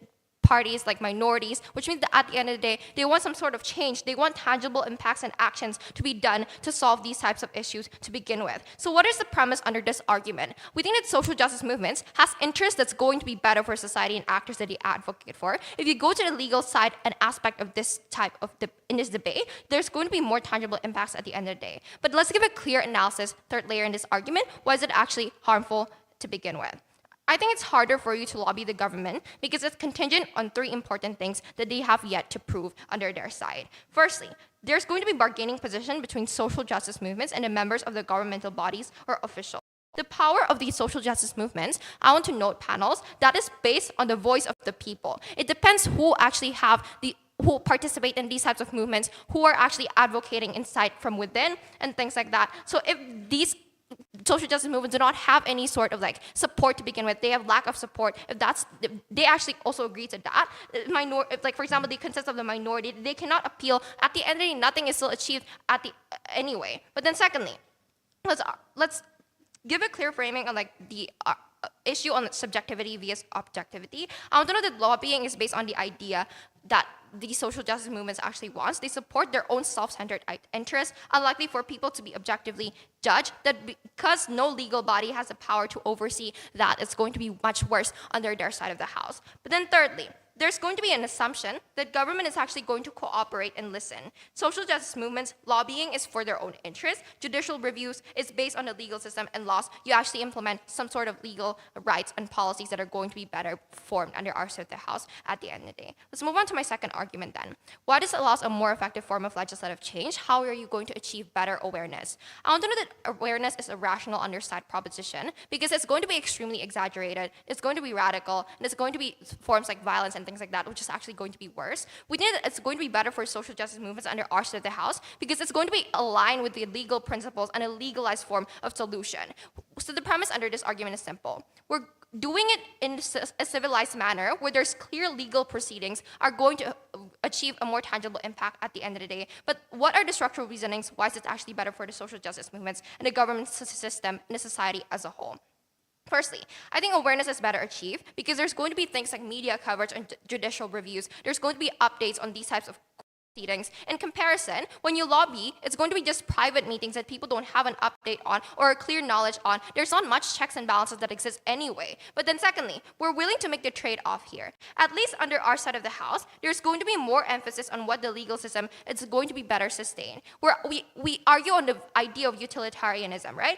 parties like minorities, which means that at the end of the day, they want some sort of change. They want tangible impacts and actions to be done to solve these types of issues to begin with. So what is the premise under this argument? We think that social justice movements has interests that's going to be better for society and actors that they advocate for. If you go to the legal side and aspect of this type of in this debate, there's going to be more tangible impacts at the end of the day. But let's give a clear analysis, third layer in this argument. Why is it actually harmful to begin with? I think it's harder for you to lobby the government because it's contingent on 3 important things that they have yet to prove under their side. Firstly, there's going to be bargaining position between social justice movements and the members of the governmental bodies or officials. The power of these social justice movements, I want to note panels, that is based on the voice of the people. It depends who actually who participate in these types of movements, who are actually advocating insight from within and things like that. So if these social justice movements do not have any sort of support to begin with, they have lack of support, if they actually also agree to that, if, for example, they consist of the minority, they cannot appeal. At the end of the day, nothing is still achieved anyway. But then secondly, let's give a clear framing on the issue on subjectivity vs objectivity. I want to know that lobbying is based on the idea that these social justice movements actually wants. They support their own self-centered interests, unlikely for people to be objectively judged, that because no legal body has the power to oversee that, it's going to be much worse under their side of the house. But then thirdly, there's going to be an assumption that government is actually going to cooperate and listen. Social justice movements, lobbying is for their own interest. Judicial reviews is based on the legal system and laws. You actually implement some sort of legal rights and policies that are going to be better formed under our side of the house at the end of the day. Let's move on to my second argument then. Why does it allow a more effective form of legislative change? How are you going to achieve better awareness? I want to know that awareness is a rational underside proposition because it's going to be extremely exaggerated, it's going to be radical, and it's going to be forms like violence and things like that, which is actually going to be worse. We think that it's going to be better for social justice movements under our side of the house because it's going to be aligned with the legal principles and a legalized form of solution. So the premise under this argument is simple. We're doing it in a civilized manner where there's clear legal proceedings are going to achieve a more tangible impact at the end of the day. But what are the structural reasonings? Why is it actually better for the social justice movements and the government system and the society as a whole? Firstly, I think awareness is better achieved because there's going to be things like media coverage and judicial reviews. There's going to be updates on these types of proceedings. In comparison, when you lobby, it's going to be just private meetings that people don't have an update on or a clear knowledge on. There's not much checks and balances that exist anyway. But then secondly, we're willing to make the trade-off here. At least under our side of the house, there's going to be more emphasis on what the legal system is going to be better sustained. We argue on the idea of utilitarianism, right?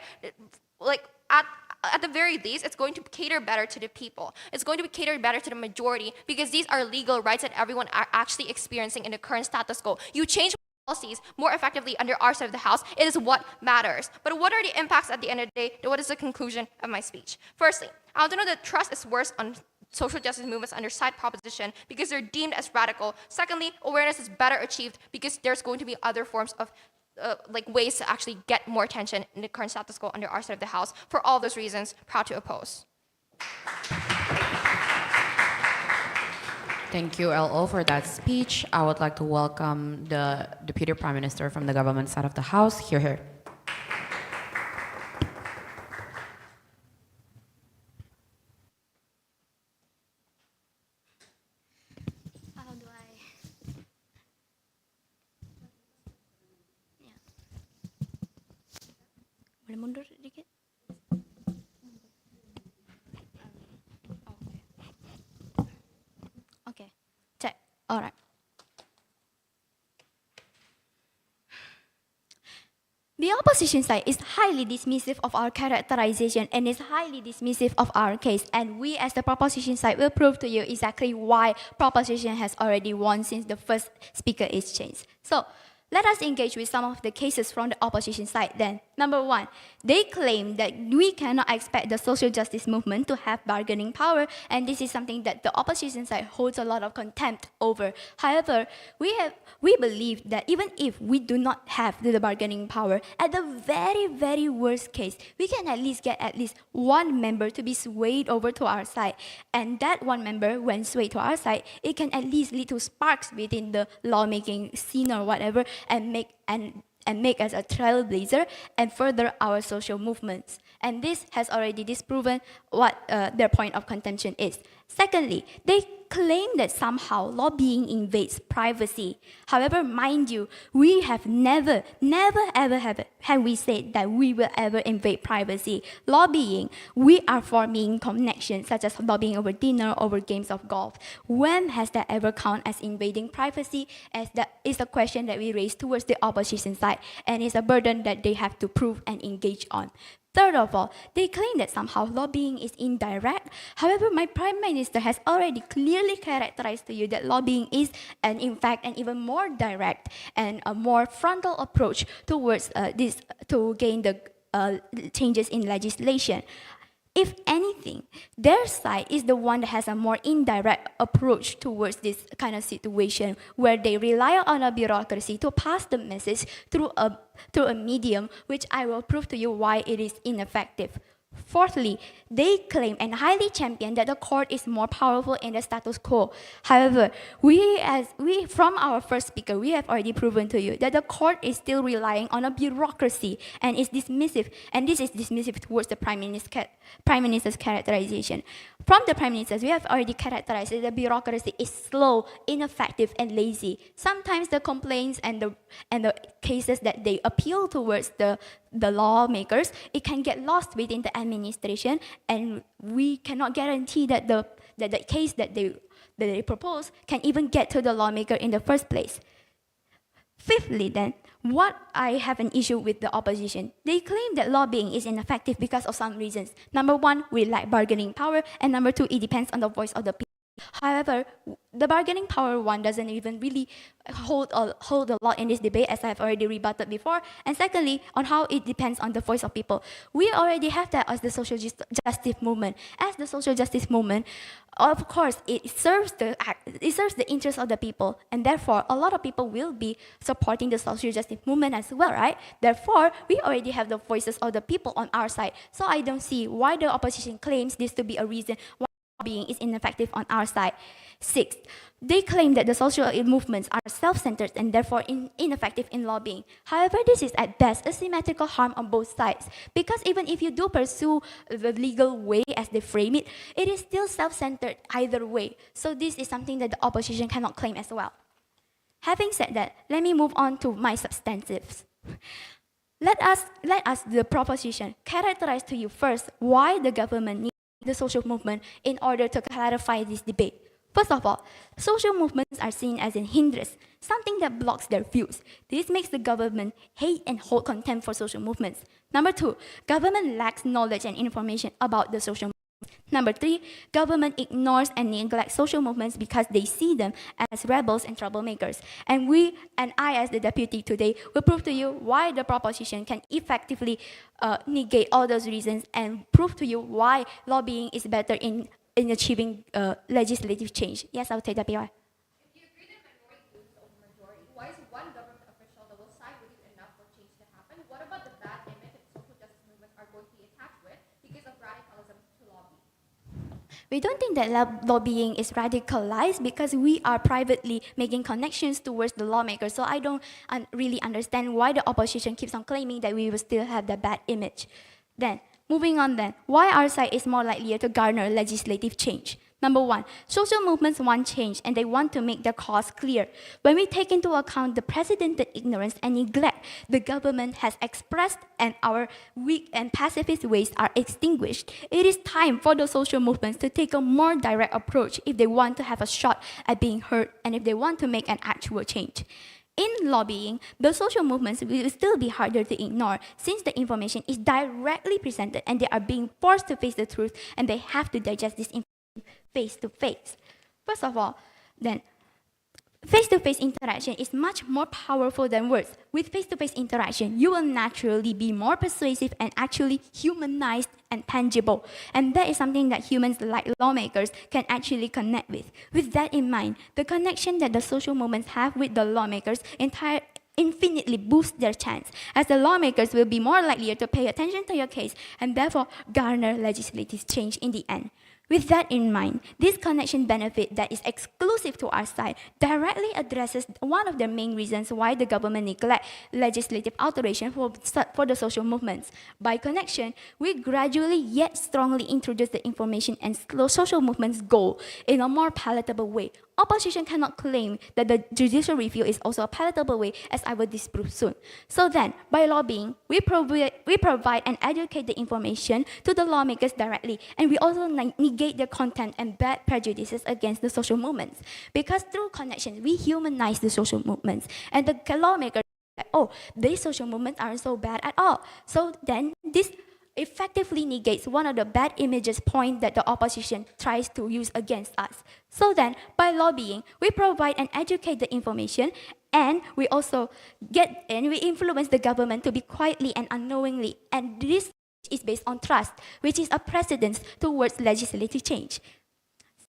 At the very least, it's going to cater better to the people. It's going to cater better to the majority because these are legal rights that everyone are actually experiencing in the current status quo. You change policies more effectively under our side of the house, it is what matters. But what are the impacts at the end of the day? What is the conclusion of my speech? Firstly, I want to know that trust is worse on social justice movements under side proposition because they're deemed as radical. Secondly, awareness is better achieved because there's going to be other forms of ways to actually get more attention in the current status quo under our side of the house. For all those reasons, proud to oppose. Thank you, LO, for that speech. I would like to welcome the Deputy Prime Minister from the government side of the House. Here. How do I? Ya. Boleh mundur dikit? Okay. Check. All right. The opposition side is highly dismissive of our characterization and is highly dismissive of our case. And we as the proposition side will prove to you exactly why proposition has already won since the first speaker is changed. So let us engage with some of the cases from the opposition side then. Number one, they claim that we cannot expect the social justice movement to have bargaining power, and this is something that the opposition side holds a lot of contempt over. However, we believe that even if we do not have the bargaining power, at the very, very worst case, we can at least get at least one member to be swayed over to our side. And that one member, when swayed to our side, it can at least lead to sparks within the lawmaking scene or whatever, and make us a trailblazer and further our social movements. And this has already disproven what their point of contention is. Secondly, they claim that somehow lobbying invades privacy. However, mind you, we have never ever have we said that we will ever invade privacy. Lobbying, we are forming connections such as lobbying over dinner, over games of golf. When has that ever count as invading privacy? As that is a question that we raise towards the opposition side, and it's a burden that they have to prove and engage on. Third of all, they claim that somehow lobbying is indirect. However, my Prime Minister has already clearly characterized to you that lobbying is, and in fact, an even more direct and a more frontal approach towards this to gain the changes in legislation. If anything, their side is the one that has a more indirect approach towards this kind of situation, where they rely on a bureaucracy to pass the message through a medium, which I will prove to you why it is ineffective. Fourthly, they claim and highly champion that the court is more powerful in the status quo. However, we from our first speaker, we have already proven to you that the court is still relying on a bureaucracy and is dismissive, and this is dismissive towards the Prime Minister's characterization. From the Prime Ministers, we have already characterized that the bureaucracy is slow, ineffective, and lazy. Sometimes the complaints and the cases that they appeal towards the lawmakers, it can get lost within the administration, and we cannot guarantee that the case that they propose can even get to the lawmaker in the first place. Fifthly, then, what I have an issue with the opposition, they claim that lobbying is ineffective because of some reasons. Number one, we lack bargaining power, and number two, it depends on the voice of the people. However, the bargaining power one doesn't even really hold a lot in this debate, as I have already rebutted before. And secondly, on how it depends on the voice of people. We already have that as the social justice movement. As the social justice movement, of course, it serves the interest of the people, and therefore, a lot of people will be supporting the social justice movement as well, right? Therefore, we already have the voices of the people on our side. So I don't see why the opposition claims this to be a reason why lobbying is ineffective on our side. Sixth, they claim that the social movements are self-centered and therefore ineffective in lobbying. However, this is at best a symmetrical harm on both sides, because even if you do pursue the legal way as they frame it, it is still self-centered either way. So this is something that the opposition cannot claim as well. Having said that, let me move on to my substantives. Let us, the proposition, characterize to you first why the government needs the social movement in order to clarify this debate. First of all, social movements are seen as an hindrance, something that blocks their views. This makes the government hate and hold contempt for social movements. Number two, government lacks knowledge and information about the social movements. Number three, government ignores and neglects social movements because they see them as rebels and troublemakers. And I as the deputy today will prove to you why the proposition can effectively negate all those reasons and prove to you why lobbying is better in achieving legislative change. Yes, I'll take that PY. Why is one government official that will side with you enough for change to happen? What about the bad image that social justice movements are going to be attacked with because of radicalism to lobby? We don't think that lobbying is radicalized because we are privately making connections towards the lawmakers. So I don't really understand why the opposition keeps on claiming that we will still have the bad image. Then, moving on then, why our side is more likely to garner legislative change? Number one, social movements want change and they want to make their cause clear. When we take into account the precedented ignorance and neglect the government has expressed and our weak and pacifist ways are extinguished, it is time for the social movements to take a more direct approach if they want to have a shot at being heard and if they want to make an actual change. In lobbying, the social movements will still be harder to ignore since the information is directly presented and they are being forced to face the truth and they have to digest this information face to face. First of all, then, face-to-face interaction is much more powerful than words. With face-to-face interaction, you will naturally be more persuasive and actually humanized and tangible. And that is something that humans like lawmakers can actually connect with. With that in mind, the connection that the social movements have with the lawmakers infinitely boosts their chance, as the lawmakers will be more likely to pay attention to your case and therefore garner legislative change in the end. With that in mind, this connection benefit that is exclusive to our side directly addresses one of the main reasons why the government neglect legislative alteration for the social movements. By connection, we gradually yet strongly introduce the information and social movements goal in a more palatable way. Opposition cannot claim that the judicial review is also a palatable way, as I will disprove soon. So then, by lobbying, we provide and educate the information to the lawmakers directly, and we also negate their content and bad prejudices against the social movements. Because through connection, we humanize the social movements, and the lawmakers like, oh, these social movements aren't so bad at all. So then, this effectively negates one of the bad images point that the opposition tries to use against us. So then, by lobbying, we provide and educate the information, and we also we influence the government to be quietly and unknowingly, and this is based on trust, which is a precedent towards legislative change.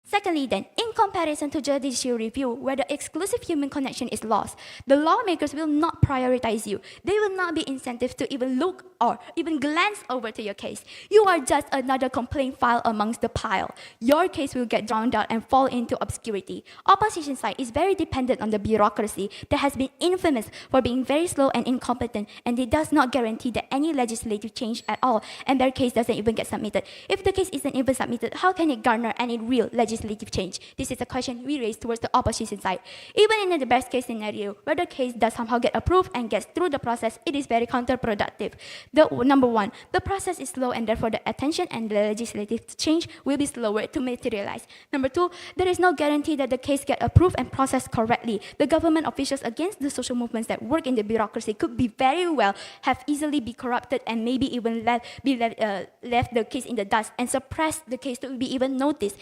Secondly then, in comparison to judicial review, where the exclusive human connection is lost, the lawmakers will not prioritize you. They will not be incentivized to even look or even glance over to your case. You are just another complaint file amongst the pile. Your case will get drowned out and fall into obscurity. Opposition side is very dependent on the bureaucracy that has been infamous for being very slow and incompetent, and it does not guarantee that any legislative change at all, and their case doesn't even get submitted. If the case isn't even submitted, how can it garner any real legislative change? This is a question we raise towards the opposition side. Even in the best case scenario, where the case does somehow get approved and gets through the process, it is very counterproductive. Number one, the process is slow and therefore the attention and the legislative change will be slower to materialize. Number two, there is no guarantee that the case get approved and processed correctly. The government officials against the social movements that work in the bureaucracy could be very well have easily be corrupted and maybe even left the case in the dust and suppress the case to be even noticed.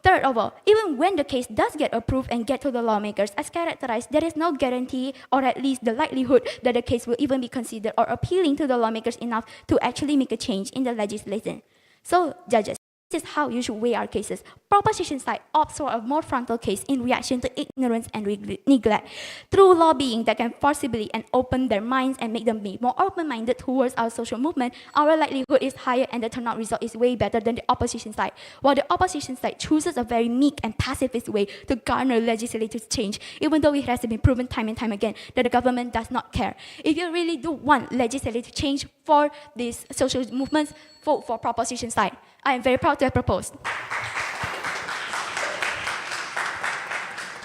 Third of all, even when the case does get approved and get to the lawmakers, as characterized, there is no guarantee or at least the likelihood that the case will even be considered or appealing to the lawmakers enough to actually make a change in the legislation. So, judges, this is how you should weigh our cases. Proposition side opts for a more frontal case in reaction to ignorance and neglect. Through lobbying that can forcibly and open their minds and make them be more open-minded towards our social movement, our likelihood is higher and the turnout result is way better than the opposition side. While the opposition side chooses a very meek and pacifist way to garner legislative change, even though it has been proven time and time again that the government does not care. If you really do want legislative change for these social movements, vote for proposition side. I am very proud to have proposed.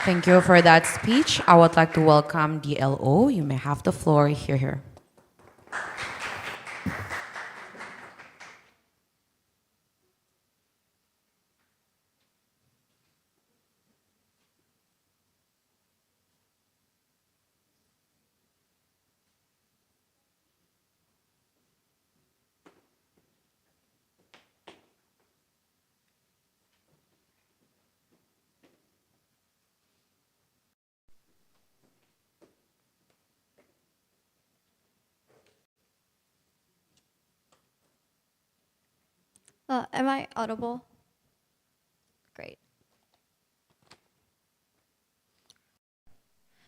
Thank you for that speech. I would like to welcome DLO. You may have the floor here. Am I audible? Great.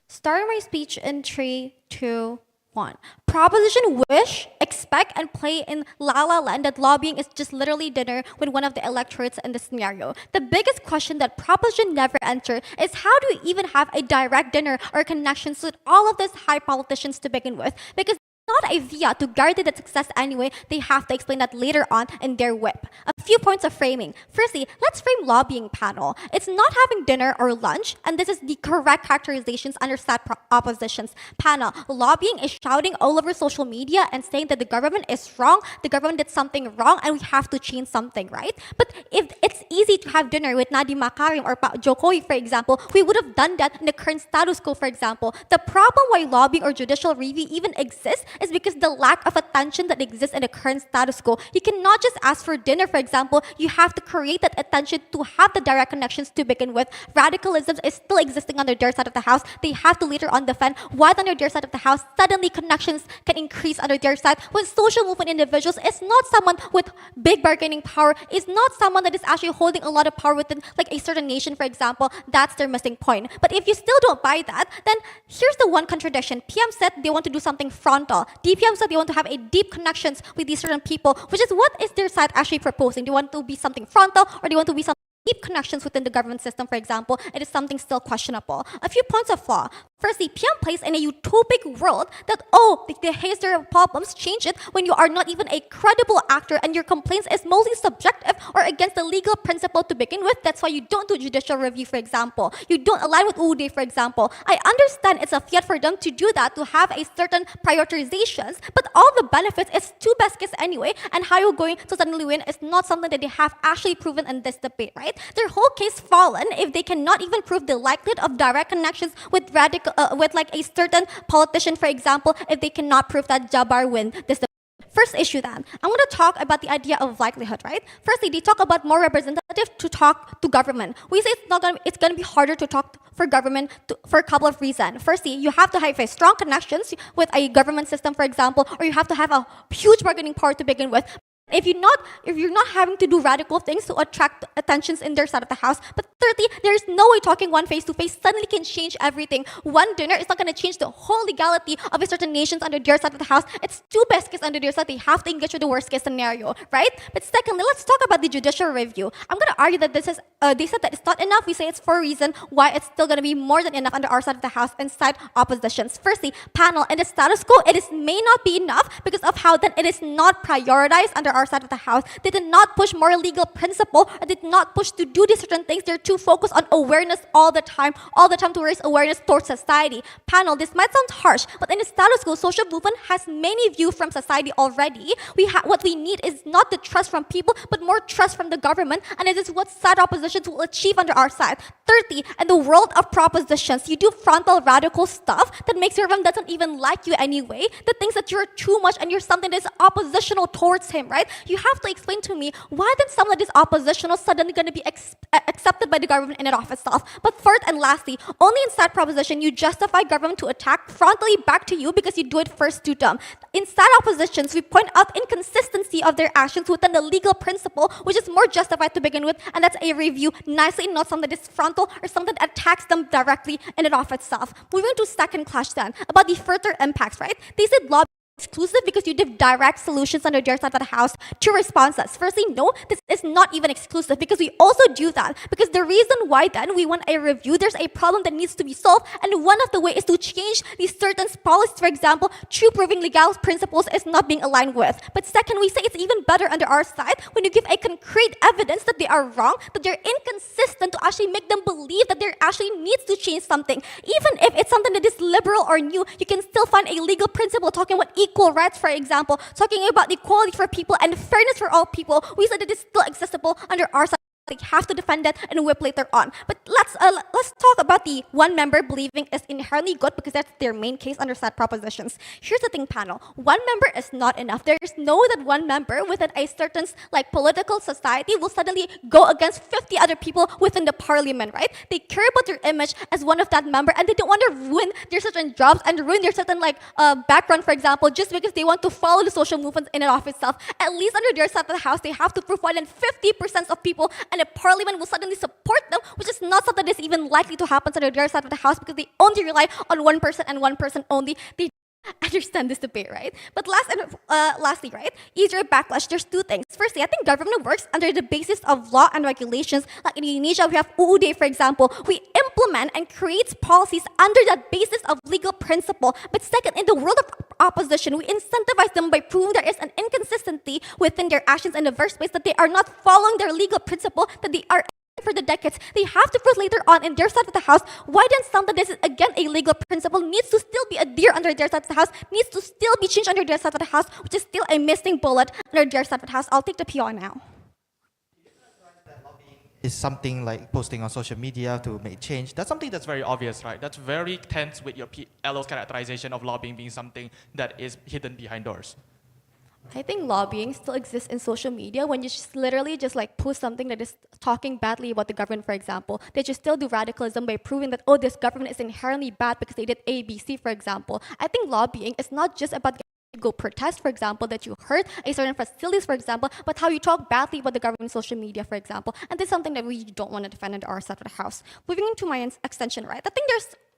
Starting my speech in 3, 2, 1. Proposition wish, expect and play in La La Land that lobbying is just literally dinner with one of the electorates in the scenario. The biggest question that proposition never answered is how do we even have a direct dinner or connections with all of these high politicians to begin with? Because not idea to guarantee that success anyway, they have to explain that later on in their whip. A few points of framing. Firstly, let's frame lobbying panel. It's not having dinner or lunch, and this is the correct characterizations under opposition's panel. Lobbying is shouting all over social media and saying that the government is wrong, the government did something wrong, and we have to change something, right? But if it's easy to have dinner with Nadiem Makarim or Jokowi, for example, we would have done that in the current status quo, for example. The problem why lobbying or judicial review even exists is because the lack of attention that exists in the current status quo. You cannot just ask for dinner, for example. You have to create that attention to have the direct connections to begin with. Radicalism is still existing on their side of the house. They have to later on defend why on their side of the house suddenly connections can increase on their side when social movement individuals is not someone with big bargaining power, is not someone that is actually holding a lot of power within like a certain nation, for example. That's their missing point. But if you still don't buy that, then here's the one contradiction. PM said they want to do something frontal. DPM said they want to have a deep connections with these certain people, which is what is their side actually proposing. Do you want to be something frontal or do you want to be something deep connections within the government system, for example? It is something still questionable. A few points of flaw. Firstly, PM plays in a utopic world that, the history of problems change it when you are not even a credible actor and your complaints is mostly subjective or against the legal principle to begin with. That's why you don't do judicial review, for example. You don't align with UUD, for example. I understand it's a fiat for them to do that, to have a certain prioritizations, but all the benefits is two best case anyway, and how you're going to suddenly win is not something that they have actually proven in this debate, right? Their whole case fallen if they cannot even prove the likelihood of direct connections with with like a certain politician, for example, if they cannot prove that Jabar win this debate. First issue then, I'm going to talk about the idea of likelihood, right? Firstly, they talk about more representative to talk to government. We say it's going to be harder to talk for government for a couple of reasons. Firstly, you have to have a strong connections with a government system, for example, or you have to have a huge bargaining power to begin with. If you're not having to do radical things to attract attentions in their side of the house. But thirdly, there is no way talking one face to face suddenly can change everything. One dinner is not going to change the whole legality of a certain nations under their side of the house. It's two best case under their side. They have to engage with the worst case scenario, right? But secondly, let's talk about the judicial review. I'm going to argue that this is they said that it's not enough. We say it's for a reason why it's still going to be more than enough under our side of the house and side oppositions. Firstly, panel in the status quo, may not be enough because of how then it is not prioritized under our side of the house. They did not push more legal principle or did not push to do these certain things. They're too focused on awareness all the time to raise awareness towards society. Panel, this might sound harsh, but in the status quo, social movement has many views from society already. What we need is not the trust from people, but more trust from the government, and it is what side oppositions will achieve under our side. Thirdly, in the world of propositions, you do frontal radical stuff that makes your government doesn't even like you anyway, that thinks that you're too much and you're something that is oppositional towards him, right? You have to explain to me why then someone that is oppositional suddenly going to be accepted by the government in and of itself. But fourth and lastly, only in side proposition you justify government to attack frontally back to you because you do it first to them. In side oppositions, we point out inconsistency of their actions within the legal principle, which is more justified to begin with, and that's a review nicely, not something that is frontal or something that attacks them directly in and of itself. Moving to second clash then, about the further impacts, right? They said lobby exclusive because you give direct solutions under their side of the house to responses. Firstly, no, this is not even exclusive because we also do that because the reason why then we want a review, there's a problem that needs to be solved, and one of the ways is to change these certain policies, for example, true proving legal principles is not being aligned with. But second, we say it's even better under our side when you give a concrete evidence that they are wrong, that they're inconsistent, to actually make them believe that there actually needs to change something. Even if it's something that is liberal or new, you can still find a legal principle talking about equal rights, for example, talking about equality for people and fairness for all people. We said it is still accessible under our side. They have to defend that and whip later on. But let's talk about the one member believing is inherently good because that's their main case under side propositions. Here's the thing, panel. One member is not enough. There is no that one member within a certain political society will suddenly go against 50 other people within the parliament, right? They care about their image as one of that member, and they don't want to ruin their certain jobs and ruin their certain background, for example, just because they want to follow the social movement in and of itself. At least under their side of the house, they have to prove more than 50% of people and the parliament will suddenly support them, which is not something that is even likely to happen under their side of the house because they only rely on one person and one person only. They understand this debate, right? But lastly, right, easier backlash, there's two things. Firstly, I think government works under the basis of law and regulations. Like in Indonesia, we have UUD, for example. We implement and create policies under that basis of legal principle. But second, in the world of opposition, we incentivize them by proving there is an inconsistency within their actions in the first place, that they are not following their legal principle, that they are for the decades. They have to prove later on in their side of the house why then something that is again a legal principle needs to still be adhered under their side of the house, needs to still be changed under their side of the house, which is still a missing bullet under their side of the house. I'll take the PR now. Is something like posting on social media to make change. That's something that's very obvious, right? That's very tense with your LO's characterization of lobbying being something that is hidden behind doors. I think lobbying still exists in social media when you just literally just like post something that is talking badly about the government, for example. They just still do radicalism by proving that, oh, this government is inherently bad because they did A, B, C, for example. I think lobbying is not just about go protest, for example, that you hurt a certain facilities, for example, but how you talk badly about the government social media, for example. And this is something that we don't want to defend under our side of the house. Moving into my extension, right? I think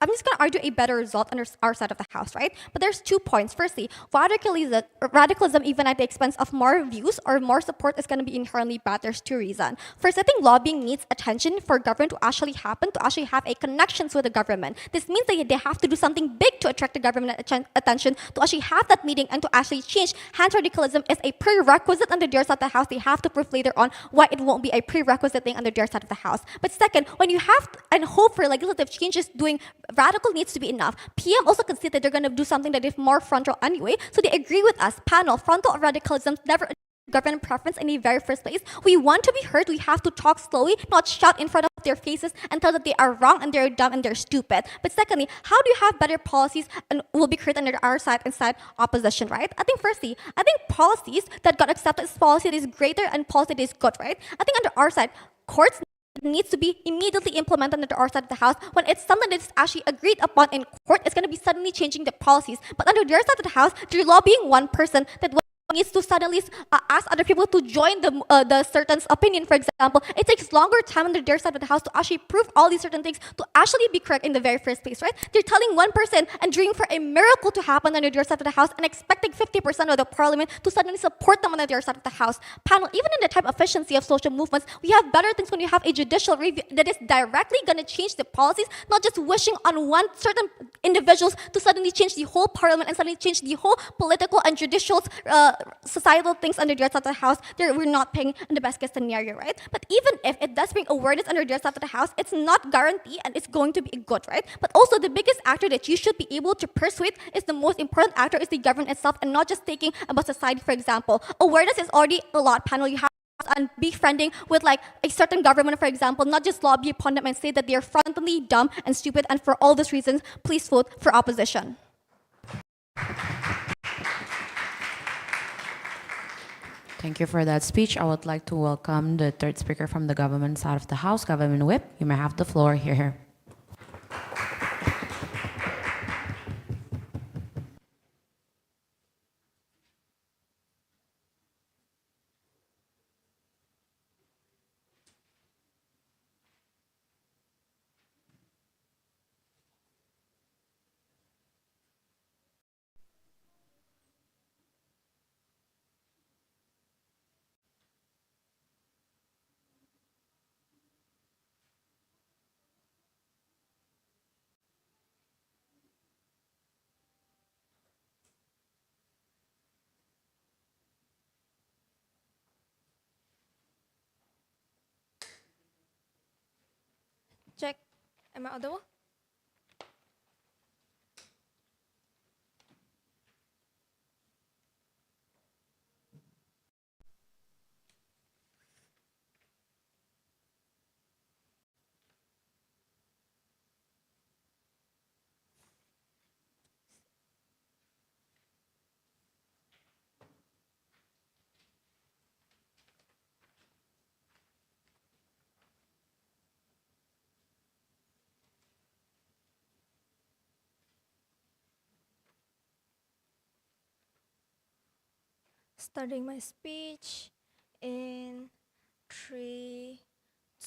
I'm just going to argue a better result under our side of the house, right? But there's 2 points. Firstly, radicalism, even at the expense of more views or more support, is going to be inherently bad. There's 2 reasons. First, I think lobbying needs attention for government to actually happen, to actually have a connections with the government. This means that they have to do something big to attract the government attention, to actually have that meeting and to actually change. Hence, radicalism is a prerequisite under their side of the house. They have to prove later on why it won't be a prerequisite thing under their side of the house. But second, when you have and hope for legislative changes, doing radical needs to be enough. PM also conceded they're going to do something that is more frontal anyway, so they agree with us. Panel, frontal radicalism never government preference in the very first place. We want to be heard. We have to talk slowly, not shout in front of their faces and tell that they are wrong and they're dumb and they're stupid. But secondly, how do you have better policies and will be created under our side inside opposition, right? I think firstly, policies that got accepted as policy that is greater and policy that is good, right? I think under our side, courts needs to be immediately implemented under our side of the house. When it's something that's actually agreed upon in court, it's going to be suddenly changing the policies. But under their side of the house, they're lobbying one person that needs to suddenly ask other people to join the certain opinion, for example. It takes longer time under their side of the house to actually prove all these certain things to actually be correct in the very first place, right? They're telling one person and dreaming for a miracle to happen under their side of the house and expecting 50% of the parliament to suddenly support them under their side of the house. Panel, even in the type of efficiency of social movements, we have better things when you have a judicial review that is directly going to change the policies, not just wishing on one certain individuals to suddenly change the whole parliament and suddenly change the whole political and judicial societal things under their side of the house. We're not paying in the best case scenario, right? But even if it does bring awareness under their side of the house, it's not guaranteed and it's going to be good, right? But also the biggest actor that you should be able to persuade is the most important actor is the government itself and not just thinking about society, for example. Awareness is already a lot, panel. You have and befriending with like a certain government, for example, not just lobby upon them and say that they're frontally dumb and stupid, and for all those reasons, please vote for opposition. Thank you for that speech. I would like to welcome the third speaker from the government side of the House, Government Whip. You may have the floor. Here. Check. Am I audible? Starting my speech in 3,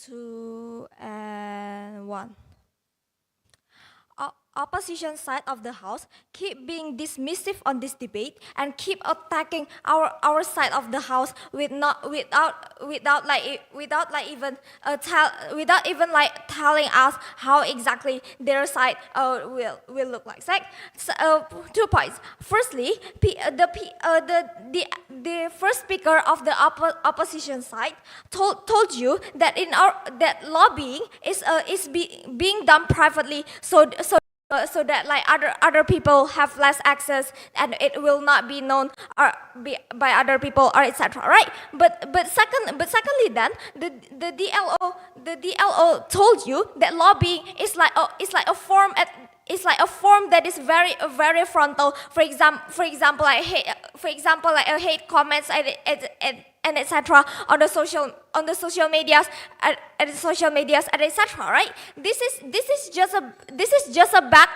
2, and 1. opposition side of the house keep being dismissive on this debate and keep attacking our side of the house without even like telling us how exactly their side will look like. So, 2 points. Firstly, the first speaker of the opposition side told you that that lobbying is being done privately, so that like other people have less access and it will not be known by other people or etc. Right? But secondly, then the DLO told you that lobbying is like a form that is very frontal. For example, like hate comments and etc. on the social medias and etc. Right? This is just a back.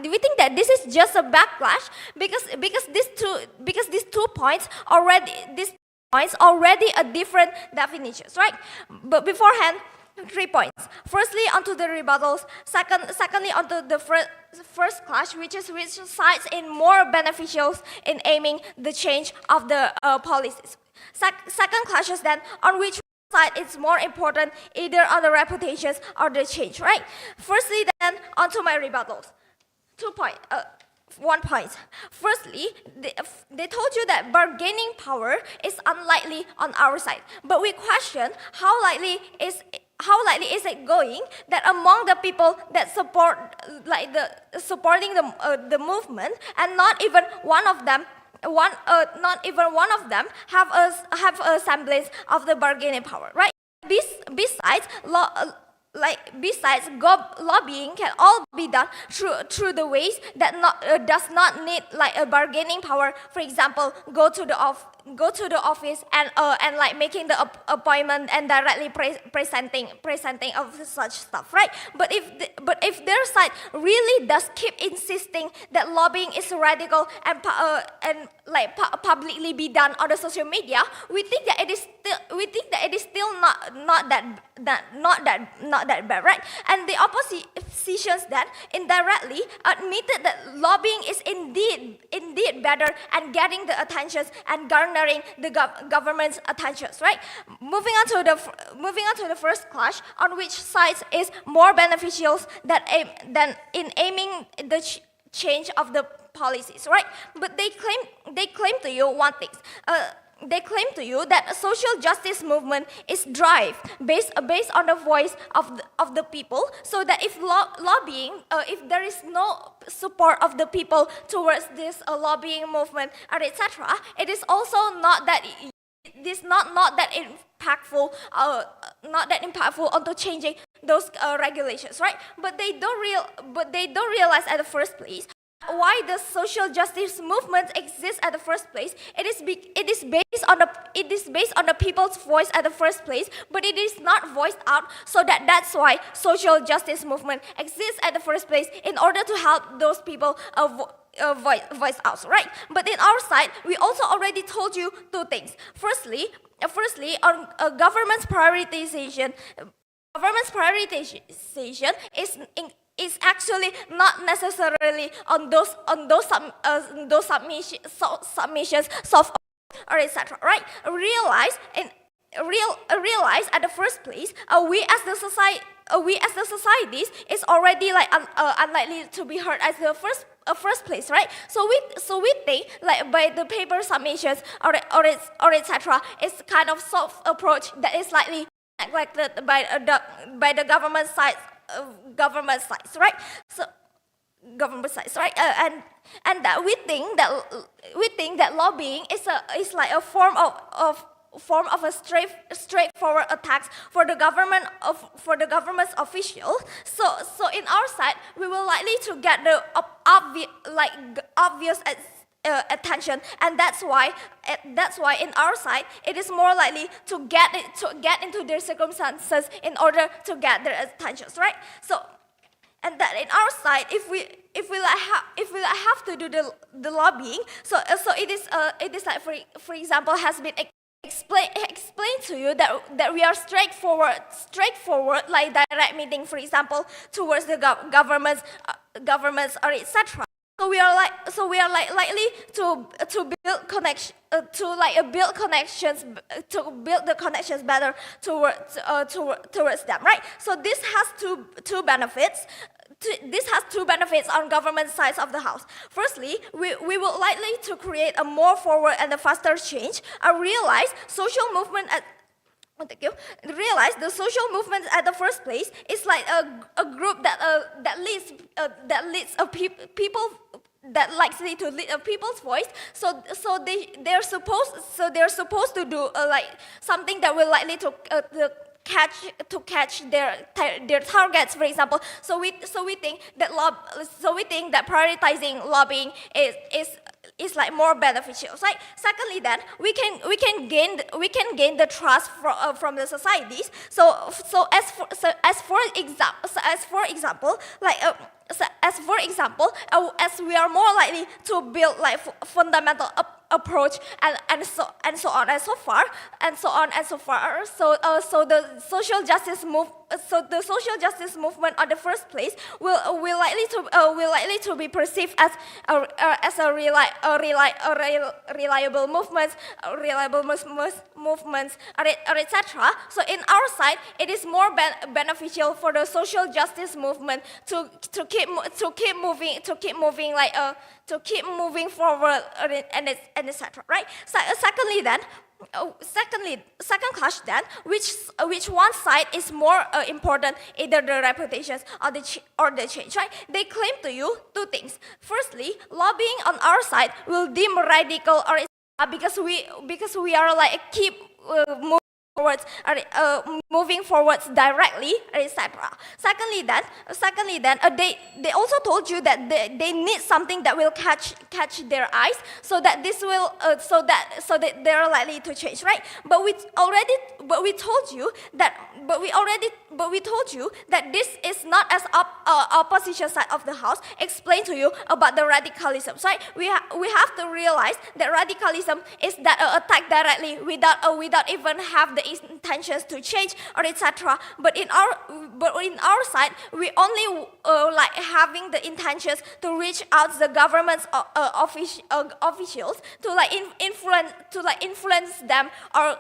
We think that this is just a backlash because these 2 points already a different definitions, right? But beforehand, 3 points. Firstly, onto the rebuttals. Secondly, onto the first clash, which sides in more beneficials in aiming the change of the policies. Second clash is then on which side it's more important, either on the reputations or the change, right? Firstly, then onto my rebuttals. 1 point. Firstly, they told you that bargaining power is unlikely on our side, but we question how likely is it going that among the people that supporting the movement, and not even one of them have a semblance of the bargaining power, right? Besides, lobbying can all be done through the ways that does not need like a bargaining power. For example, go to the office and like making the appointment and directly presenting of such stuff, right? But if their side really does keep insisting that lobbying is radical and publicly be done on the social media, we think that it is still not that bad, right? And the oppositions then indirectly admitted that lobbying is indeed better and getting the attentions and garnering the government's attentions, right? Moving on to the first clash, on which sides is more beneficial than in aiming the change of the policies, right? But they claim to you one thing. They claim to you that a social justice movement is drive based on the voice of the people, so that if lobbying, if there is no support of the people towards this lobbying movement, etc., it is also not that impactful, onto changing those regulations, right? But they don't realize at the first place why the social justice movement exists at the first place. It is based on the people's voice at the first place, but it is not voiced out. So that's why social justice movement exists at the first place, in order to help those people voice out, right? But in our side, we also already told you 2 things. Firstly, on government's prioritization. Government's prioritization is actually not necessarily on those submissions solved or etc. Right? Realize at the first place, we as the societies is already like unlikely to be heard as the first place, right? So we think like by the paper submissions or etc. It's kind of soft approach that is slightly neglected by the government sides, right? So government sides, right? And that we think that lobbying is like a form of a straightforward attacks for the government's official. So in our side, we will likely to get the obvious attention, and that's why in our side it is more likely to get into their circumstances in order to get their attentions, right? So, and that in our side, if we have to do the lobbying, so it is like for example has been explain to you that we are straightforward like direct meeting, for example, towards the governments or etc. So we are likely to build connection to build the connections better towards them, right? So this has two benefits. This has two benefits on government sides of the house. Firstly, we will likely to create a more forward and a faster change. I realize social movement at Thank you. Realize the social movement at the first place is like a group that leads people that likely to lead a people's voice. So they're supposed to do like something that will likely to catch their targets, for example. So we think that prioritizing lobbying is like more beneficial, right? Secondly, then we can gain the trust from the societies. So as for example, as we are more likely to build like fundamental approach and so on and so far. So the social justice movement on the first place will likely to be perceived as a reliable movements, etc. So in our side, it is more beneficial for the social justice movement to keep moving forward and etc. Right? Second clash then, which one side is more important, either the reputations or the change, right? They claim to you two things. Firstly, lobbying on our side will deem radical or because we are like keep moving forwards directly, etc. Secondly, then they also told you that they need something that will catch their eyes, so that this will so that they're likely to change, right? But we told you that this is not as opposition side of the house explain to you about the radicalism, right? We have to realize that radicalism is that attack directly without even have the intentions to change or etc. But in our side, we only like having the intentions to reach out the government's officials to like influence them or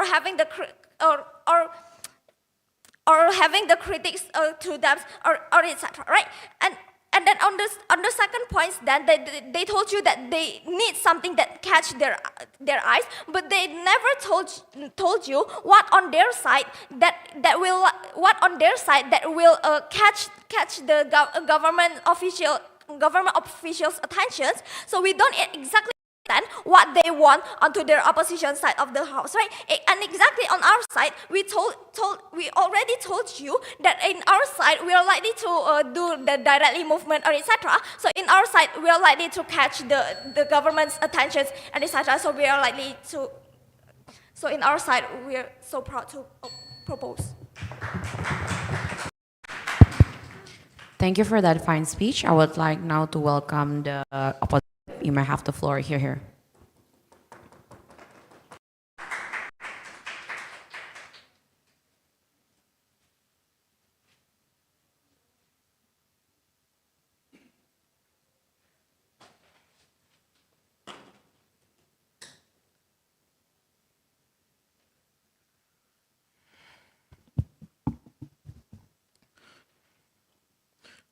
having the critics to them or etc. Right? And then on the second point, then they told you that they need something that catch their eyes, but they never told you what on their side that will catch the government officials' attentions. So we don't exactly understand what they want onto their opposition side of the house, right? And exactly on our side, we already told you that in our side we are likely to do the directly movement or etc. So in our side we are likely to catch the government's attentions and etc. So we are likely to. So in our side we are so proud to propose. Thank you for that fine speech. I would like now to welcome the opposition. You may have the floor here.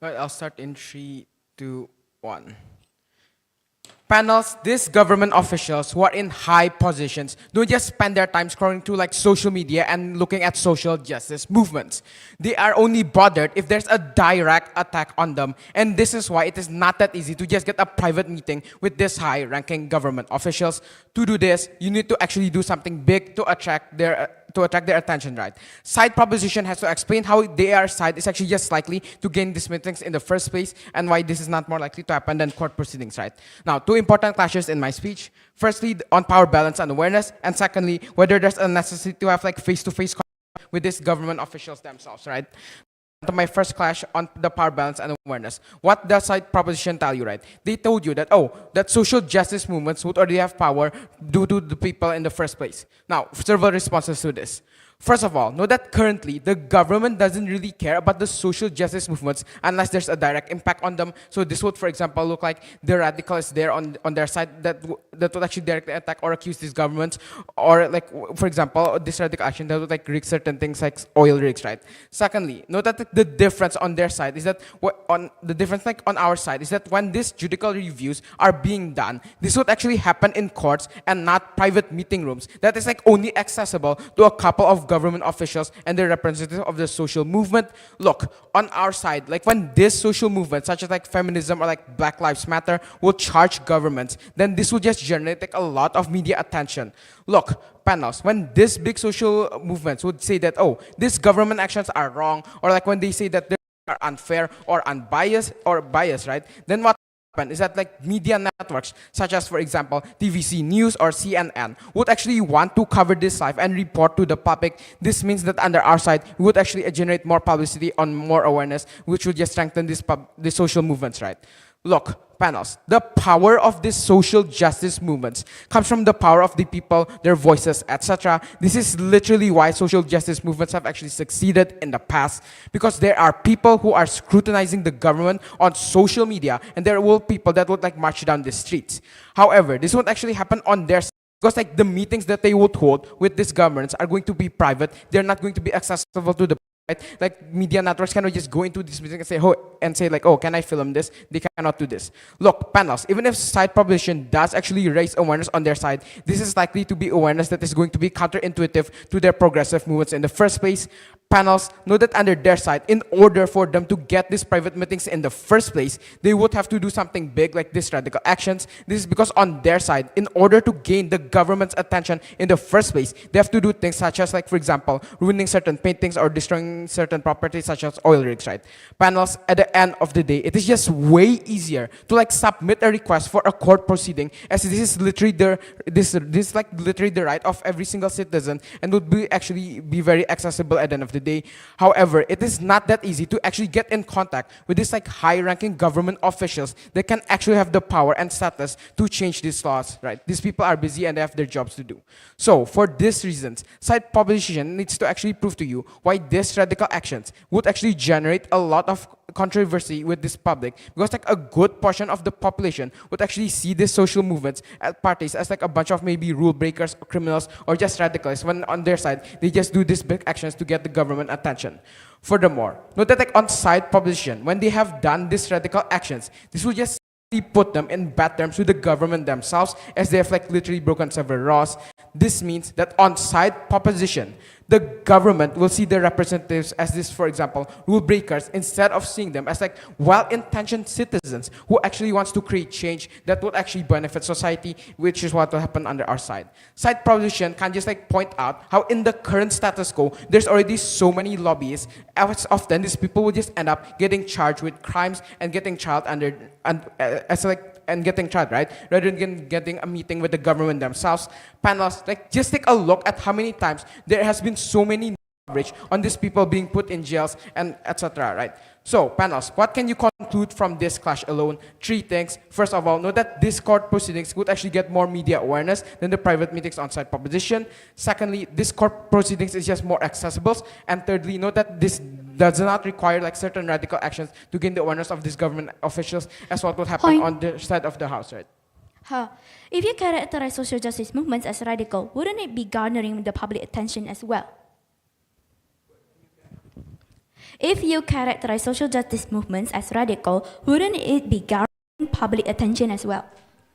Right, I'll start in 3, 2, 1. Panels, these government officials who are in high positions don't just spend their time scrolling through like social media and looking at social justice movements. They are only bothered if there's a direct attack on them. And this is why it is not that easy to just get a private meeting with these high-ranking government officials. To do this, you need to actually do something big to attract their attention, right? Side proposition has to explain how their side is actually just likely to gain these meetings in the first place and why this is not more likely to happen than court proceedings, right? Now, two important clashes in my speech. Firstly, on power balance and awareness, and secondly, whether there's a necessity to have like face-to-face with these government officials themselves, right? to my first clash on the power balance and awareness. What does side proposition tell you, right? They told you that, oh, that social justice movements would already have power due to the people in the first place. Now, several responses to this. First of all, know that currently the government doesn't really care about the social justice movements unless there's a direct impact on them. So this would, for example, look like the radicals there on their side that would actually directly attack or accuse these governments, or like, for example, this radical action that would like rig certain things like oil rigs, right? Secondly, note that the difference on their side is that on our side is that when these judicial reviews are being done, this would actually happen in courts and not private meeting rooms. That is like only accessible to a couple of government officials and the representatives of the social movement. Look, on our side, like when this social movement, such as like feminism or like Black Lives Matter, will charge governments, then this will just generate like a lot of media attention. Look, panels, when this big social movements would say that, oh, these government actions are wrong, or like when they say that they are unfair or unbiased or biased, right? Then what is that like media networks such as, for example, TVC News or CNN would actually want to cover this live and report to the public. This means that under our side, we would actually generate more publicity on more awareness, which would just strengthen these social movements, right? Look, panels, the power of these social justice movements comes from the power of the people, their voices, etc. This is literally why social justice movements have actually succeeded in the past, because there are people who are scrutinizing the government on social media, and there will people that would like march down the streets. However, this won't actually happen on their side, because like the meetings that they would hold with these governments are going to be private. They're not going to be accessible to the right? Like media networks cannot just go into this meeting and say like, oh, can I film this? They cannot do this. Look, panels, even if side proposition does actually raise awareness on their side, this is likely to be awareness that is going to be counterintuitive to their progressive movements in the first place. Panels, know that under their side, in order for them to get these private meetings in the first place, they would have to do something big like these radical actions. This is because on their side, in order to gain the government's attention in the first place, they have to do things such as, like, for example, ruining certain paintings or destroying certain properties such as oil rigs, right? Panels, at the end of the day, it is just way easier to like submit a request for a court proceeding, as this is literally literally the right of every single citizen and would be actually be very accessible at the end of the day. However, it is not that easy to actually get in contact with these like high-ranking government officials that can actually have the power and status to change these laws, right? These people are busy and they have their jobs to do. So for these reasons, side proposition needs to actually prove to you why these radical actions would actually generate a lot of controversy with this public, because like a good portion of the population would actually see these social movements at parties as like a bunch of maybe rule breakers or criminals or just radicals, when on their side they just do these big actions to get the government attention. Furthermore, note that like on side proposition, when they have done these radical actions, this will just put them in bad terms with the government themselves, as they have like literally broken several laws. This means that on side proposition, the government will see their representatives as this, for example, rule breakers, instead of seeing them as like well-intentioned citizens who actually wants to create change that would actually benefit society, which is what will happen under our side. Side proposition can just like point out how in the current status quo, there's already so many lobbyists, as often these people will just end up getting charged with crimes and getting tried and getting tried, right? Rather than getting a meeting with the government themselves. Panels, like just take a look at how many times there has been so many coverage on these people being put in jails and etc., right? So, panels, what can you conclude from this clash alone? 3 things. First of all, know that this court proceedings would actually get more media awareness than the private meetings on side proposition. Secondly, this court proceedings is just more accessible. And thirdly, note that this does not require like certain radical actions to gain the awareness of these government officials, as what would happen on the side of the house, right? If you characterize social justice movements as radical, wouldn't it be garnering the public attention as well? If you characterize social justice movements as radical, wouldn't it be garnering public attention as well?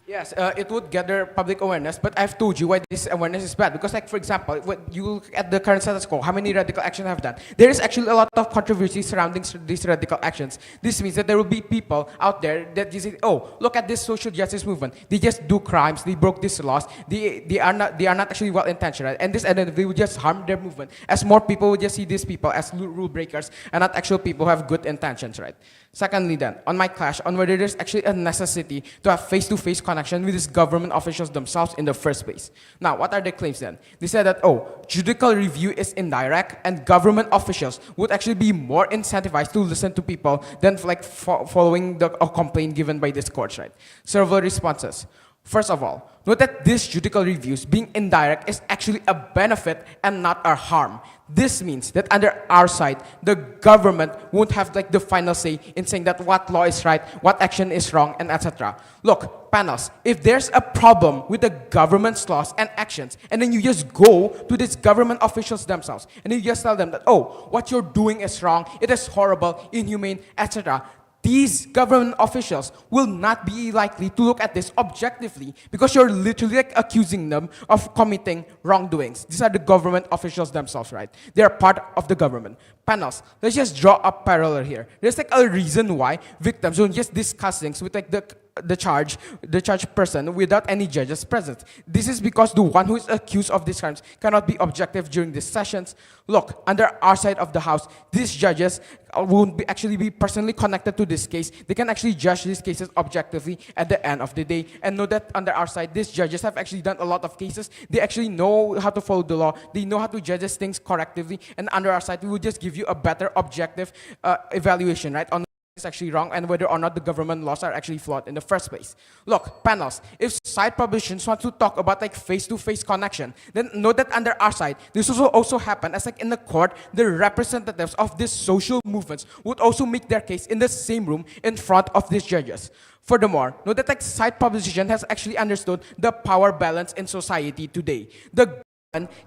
Yes, it would gather public awareness, but I've told you why this awareness is bad. Because, like, for example, when you look at the current status quo, how many radical actions have done? There is actually a lot of controversy surrounding these radical actions. This means that there will be people out there that just say, oh, look at this social justice movement. They just do crimes. They broke these laws. They are not actually well intentioned, right? And this end, they will just harm their movement, as more people will just see these people as rule breakers and not actual people who have good intentions, right? Secondly then, on my clash on whether there's actually a necessity to have face-to-face connection with these government officials themselves in the first place. Now, what are the claims then? They said that, judicial review is indirect and government officials would actually be more incentivized to listen to people than following a complaint given by this courts, right? Several responses. First of all, note that these judicial reviews being indirect is actually a benefit and not a harm. This means that under our side, the government won't have the final say in saying that what law is right, what action is wrong, and etc. Look, panels, if there's a problem with the government's laws and actions, and then you just go to these government officials themselves, and you just tell them that, what you're doing is wrong, it is horrible, inhumane, etc., these government officials will not be likely to look at this objectively because you're literally accusing them of committing wrongdoings. These are the government officials themselves, right? They are part of the government. Panels, let's just draw a parallel here. There's a reason why victims don't just discuss things with the charged person without any judges present. This is because the one who is accused of these crimes cannot be objective during these sessions. Look, under our side of the house, these judges won't actually be personally connected to this case. They can actually judge these cases objectively at the end of the day. And know that under our side, these judges have actually done a lot of cases. They actually know how to follow the law. They know how to judge these things correctively. And under our side, we will just give you a better objective evaluation, right, on is actually wrong and whether or not the government laws are actually flawed in the first place. Look, panels, if side publications want to talk about face-to-face connection, then know that under our side, this also happen as in the court, the representatives of these social movements would also make their case in the same room in front of these judges. Furthermore, note that side publication has actually understood the power balance in society today. The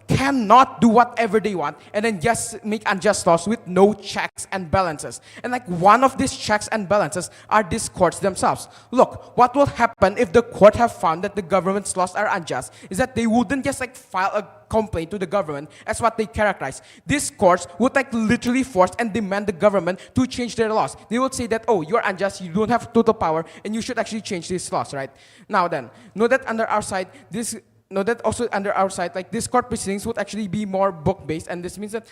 cannot do whatever they want and then just make unjust laws with no checks and balances. And one of these checks and balances are these courts themselves. Look, what will happen if the court have found that the government's laws are unjust is that they wouldn't just file a complaint to the government as what they characterize. These courts would literally force and demand the government to change their laws. They would say that, you're unjust, you don't have total power, and you should actually change these laws, right? Now then, know that under our side, this court proceedings would actually be more book-based, and this means that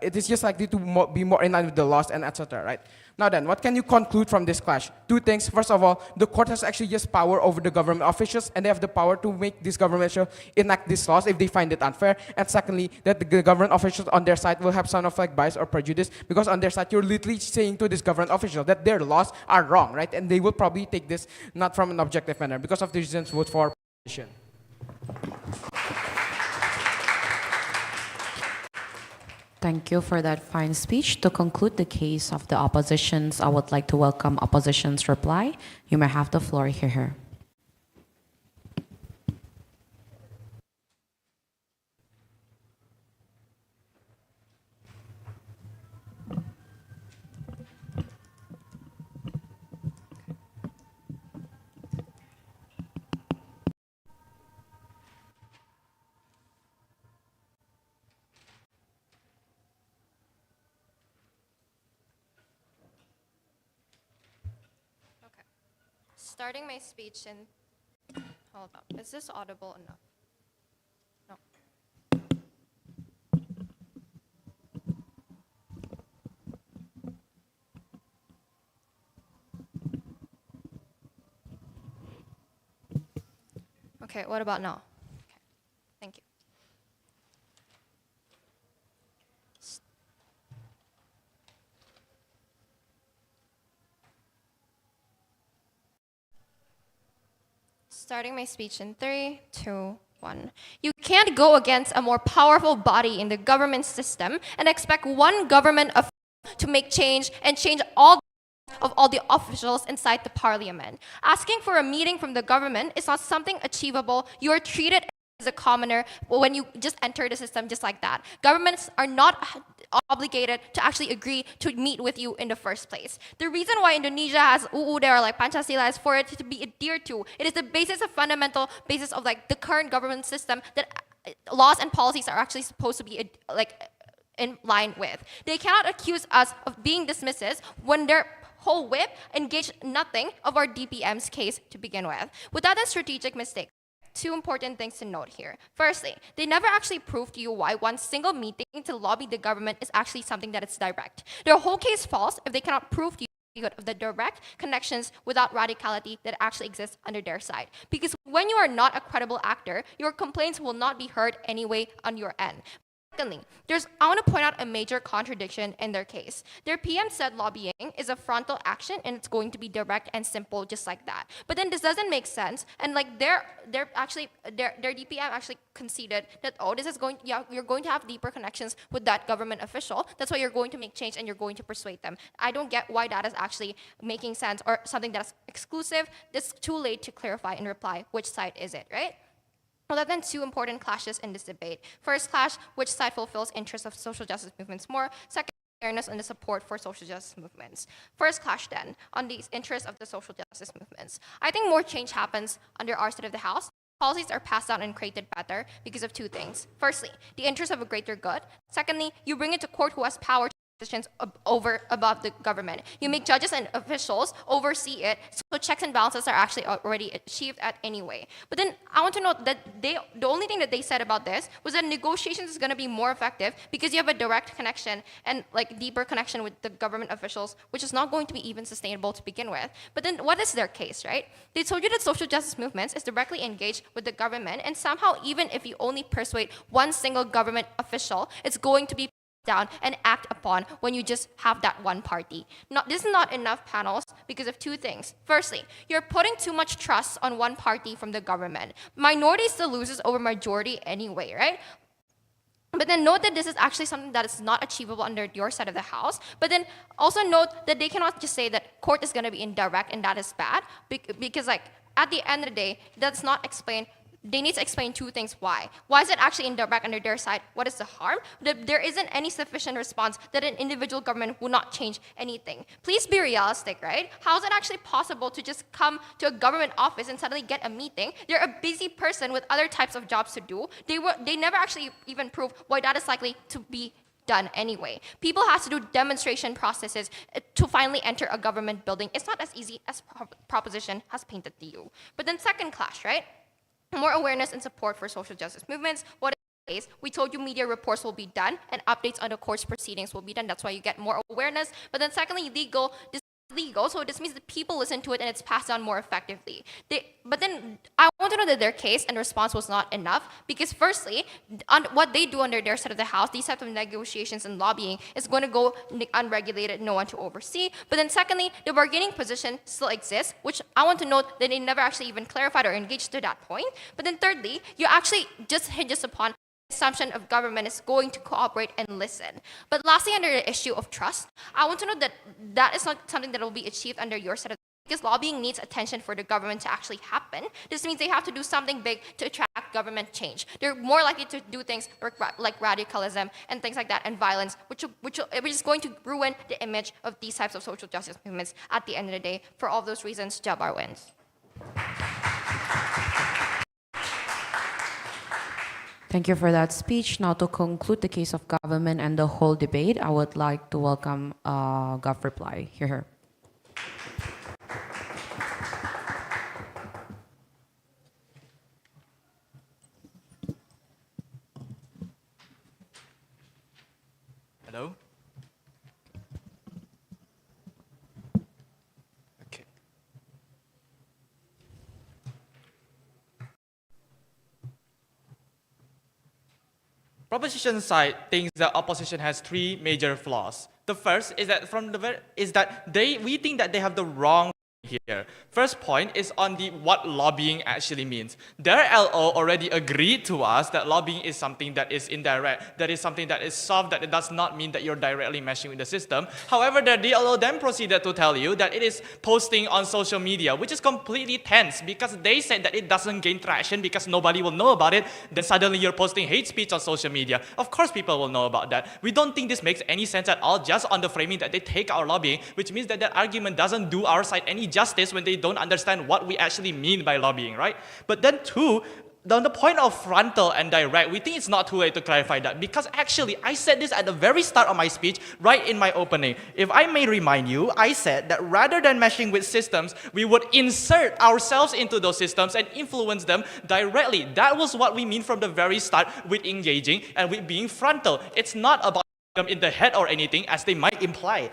it is just likely to be more in line with the laws and etc. Right? Now then, what can you conclude from this clash? Two things. First of all, the court has actually just power over the government officials, and they have the power to make this government enact these laws if they find it unfair. And secondly, that the government officials on their side will have some of bias or prejudice, because on their side, you're literally saying to this government official that their laws are wrong, right? And they will probably take this not from an objective manner. Because of the reasons, vote for opposition. Thank you for that fine speech. To conclude the case of the oppositions, I would like to welcome opposition's reply. You may have the floor here. Starting my speech in... Hold up. Is this audible enough? No. Okay, what about now? Okay. Thank you. Starting my speech in 3, 2, 1. You can't go against a more powerful body in the government system and expect one government to make change and change all the officials inside the parliament. Asking for a meeting from the government is not something achievable. You are treated as a commoner when you just enter the system just like that. Governments are not obligated to actually agree to meet with you in the first place. The reason why Indonesia has UUD or Pancasila is for it to be adhered to. It is the basis of fundamental basis of the current government system that laws and policies are actually supposed to be in line with. They cannot accuse us of being dismissive when their whole whip engaged nothing of our DPM's case to begin with. Without a strategic mistake, two important things to note here. Firstly, they never actually proved to you why one single meeting to lobby the government is actually something that is direct. Their whole case falls if they cannot prove to you of the direct connections without radicality that actually exists under their side. Because when you are not a credible actor, your complaints will not be heard anyway on your end. Secondly, I want to point out a major contradiction in their case. Their PM said lobbying is a frontal action and it's going to be direct and simple just like that. But then this doesn't make sense. And like their DPM actually conceded that, oh, this is you're going to have deeper connections with that government official. That's why you're going to make change and you're going to persuade them. I don't get why that is actually making sense or something that's exclusive. It's too late to clarify and reply which side is it, right? Well, there are then two important clashes in this debate. First clash, which side fulfills interests of social justice movements more? Second, awareness and the support for social justice movements. First clash then, on the interests of the social justice movements. I think more change happens under our side of the House. Policies are passed down and created better because of two things. Firstly, the interest of a greater good. Secondly, you bring it to court who has power positions above the government. You make judges and officials oversee it, so checks and balances are actually already achieved at anyway. But then I want to note that the only thing that they said about this was that negotiations is going to be more effective because you have a direct connection and like deeper connection with the government officials, which is not going to be even sustainable to begin with. But then what is their case, right? They told you that social justice movements is directly engaged with the government, and somehow even if you only persuade one single government official, it's going to be down and act upon when you just have that one party. This is not enough panels because of two things. Firstly, you're putting too much trust on one party from the government. Minority still loses over majority anyway, right? But then note that this is actually something that is not achievable under your side of the House. But then also note that they cannot just say that court is going to be indirect and that is bad because like at the end of the day, that's not explained. They need to explain two things why. Why is it actually indirect under their side? What is the harm? There isn't any sufficient response that an individual government will not change anything. Please be realistic, right? How is it actually possible to just come to a government office and suddenly get a meeting? They're a busy person with other types of jobs to do. They never actually even prove why that is likely to be done anyway. People have to do demonstration processes to finally enter a government building. It's not as easy as proposition has painted to you. But then second clash, right? More awareness and support for social justice movements. What is the case? We told you media reports will be done and updates on the court's proceedings will be done. That's why you get more awareness. But then secondly, legal. This is legal, so this means that people listen to it and it's passed on more effectively. But then I want to know that their case and response was not enough because firstly, what they do under their side of the House, these types of negotiations and lobbying is going to go unregulated, no one to oversee. But then secondly, the bargaining position still exists, which I want to note that they never actually even clarified or engaged to that point. But then thirdly, you actually just hinges upon assumption of government is going to cooperate and listen. But lastly, under the issue of trust, I want to know that that is not something that will be achieved under your set of because lobbying needs attention for the government to actually happen. This means they have to do something big to attract government change. They're more likely to do things like radicalism and things like that and violence, which is going to ruin the image of these types of social justice movements at the end of the day. For all those reasons, Jabar wins. Thank you for that speech. Now to conclude the case of government and the whole debate, I would like to welcome Gov reply. Here. Hello? Okay. Proposition side thinks the opposition has three major flaws. The first is that we think that they have the wrong here. First point is on what lobbying actually means. Their LO already agreed to us that lobbying is something that is indirect, that is something that is soft, that it does not mean that you're directly meshing with the system. However, the DLO then proceeded to tell you that it is posting on social media, which is completely tense because they said that it doesn't gain traction because nobody will know about it. Then suddenly you're posting hate speech on social media. Of course people will know about that. We don't think this makes any sense at all just on the framing that they take our lobbying, which means that that argument doesn't do our side any justice when they don't understand what we actually mean by lobbying, right? But then two, on the point of frontal and direct, we think it's not too late to clarify that because actually I said this at the very start of my speech, right in my opening. If I may remind you, I said that rather than meshing with systems, we would insert ourselves into those systems and influence them directly. That was what we mean from the very start with engaging and with being frontal. It's not about them in the head or anything as they might imply.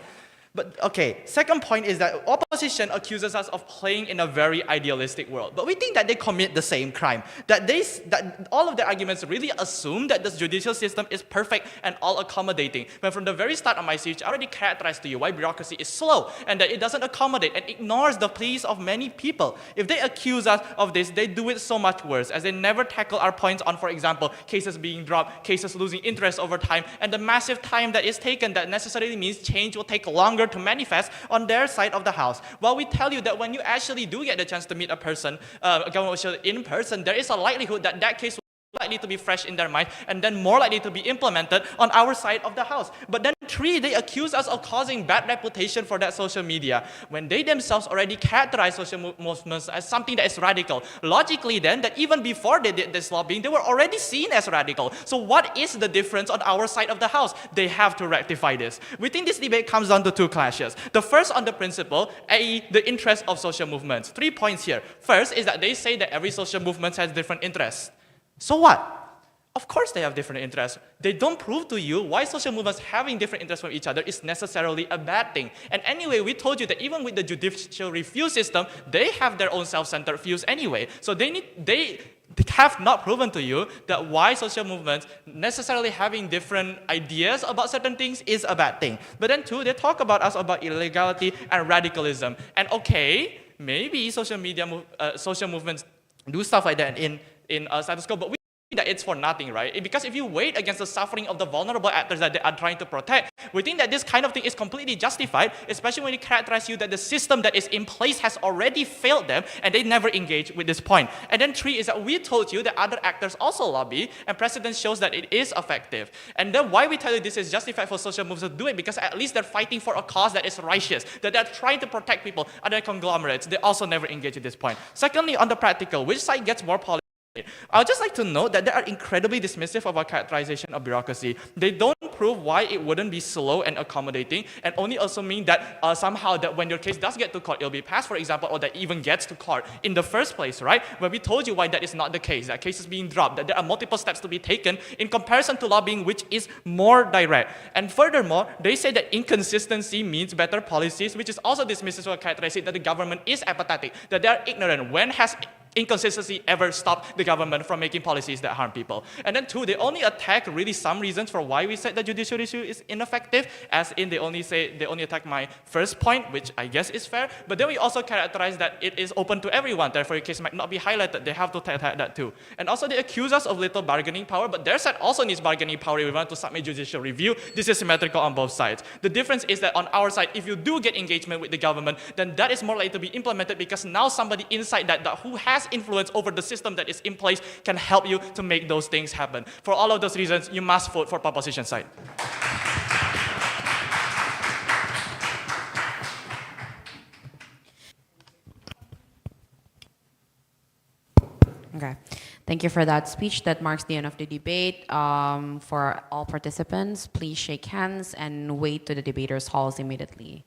But okay, second point is that opposition accuses us of playing in a very idealistic world. But we think that they commit the same crime. That all of their arguments really assume that the judicial system is perfect and all accommodating. When from the very start of my speech, I already characterized to you why bureaucracy is slow and that it doesn't accommodate and ignores the pleas of many people. If they accuse us of this, they do it so much worse, as they never tackle our points on, for example, cases being dropped, cases losing interest over time, and the massive time that is taken that necessarily means change will take longer to manifest on their side of the house. While we tell you that when you actually do get the chance to meet a person, a government official in person, there is a likelihood that that case likely to be fresh in their mind and then more likely to be implemented on our side of the house. But then 3, they accuse us of causing bad reputation for that social media when they themselves already characterize social movements as something that is radical. Logically then, that even before they did this lobbying, they were already seen as radical. So what is the difference on our side of the house? They have to rectify this. We think this debate comes down to 2 clashes. The first on the principle, i.e. the interest of social movements. 3 points here. First is that they say that every social movement has different interests. So what? Of course they have different interests. They don't prove to you why social movements having different interests from each other is necessarily a bad thing. And anyway, we told you that even with the judicial review system, they have their own self-centered views anyway. So they have not proven to you that why social movements necessarily having different ideas about certain things is a bad thing. But then 2, they talk about us about illegality and radicalism. And okay, maybe social movements do stuff like that in status quo, but we think that it's for nothing, right? Because if you weigh against the suffering of the vulnerable actors that they are trying to protect, we think that this kind of thing is completely justified, especially when it characterizes you that the system that is in place has already failed them and they never engage with this point. And then 3 is that we told you that other actors also lobby and precedent shows that it is effective. And then why we tell you this is justified for social movements to do it, because at least they're fighting for a cause that is righteous, that they're trying to protect people, other conglomerates. They also never engage at this point. Secondly, on the practical, which side gets more political? I would just like to note that they are incredibly dismissive of our characterization of bureaucracy. They don't prove why it wouldn't be slow and accommodating, and only assuming that somehow that when your case does get to court, it'll be passed, for example, or that even gets to court in the first place, right? When we told you why that is not the case, that cases being dropped, that there are multiple steps to be taken in comparison to lobbying, which is more direct. And furthermore, they say that inconsistency means better policies, which is also dismissive of our characterization that the government is apathetic, that they are ignorant. When has inconsistency ever stopped the government from making policies that harm people? And then 2, they only attack really some reasons for why we said the judicial review is ineffective, as in they only attack my first point, which I guess is fair, but then we also characterize that it is open to everyone, therefore your case might not be highlighted. They have to attack that too. And also they accuse us of little bargaining power, but their side also needs bargaining power if we want to submit judicial review. This is symmetrical on both sides. The difference is that on our side, if you do get engagement with the government, then that is more likely to be implemented, because now somebody inside that who has influence over the system that is in place can help you to make those things happen. For all of those reasons, you must vote for proposition side. Okay. Thank you for that speech. That marks the end of the debate. For all participants, please shake hands and wait to the debaters' halls immediately.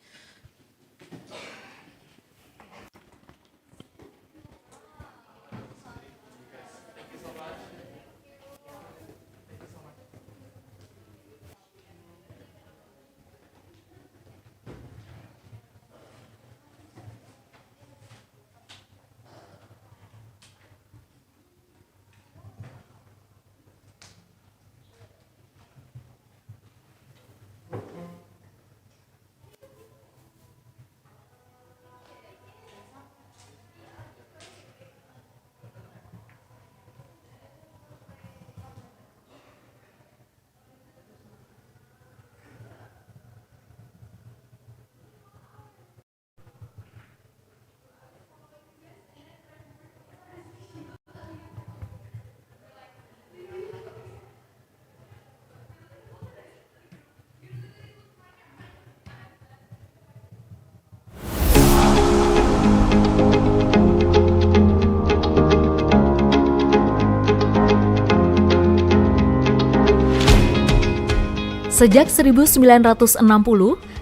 Sejak 1960,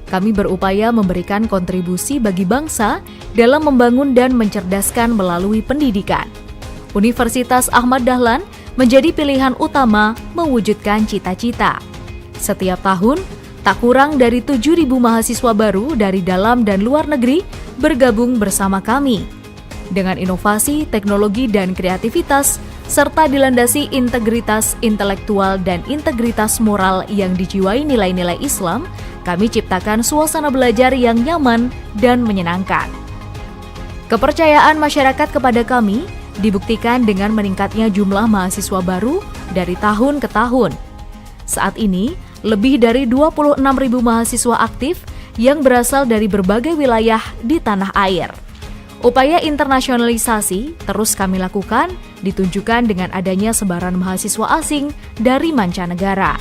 kami berupaya memberikan kontribusi bagi bangsa dalam membangun dan mencerdaskan melalui pendidikan. Universitas Ahmad Dahlan menjadi pilihan utama mewujudkan cita-cita. Setiap tahun, Tak kurang dari 7.000 mahasiswa baru dari dalam dan luar negeri bergabung bersama kami. Dengan inovasi, teknologi, dan kreativitas, serta dilandasi integritas intelektual dan integritas moral yang dijiwai nilai-nilai Islam, kami ciptakan suasana belajar yang nyaman dan menyenangkan. Kepercayaan masyarakat kepada kami dibuktikan dengan meningkatnya jumlah mahasiswa baru dari tahun ke tahun. Saat ini, lebih dari 26.000 mahasiswa aktif yang berasal dari berbagai wilayah di tanah air. Upaya internasionalisasi terus kami lakukan, ditunjukkan dengan adanya sebaran mahasiswa asing dari mancanegara.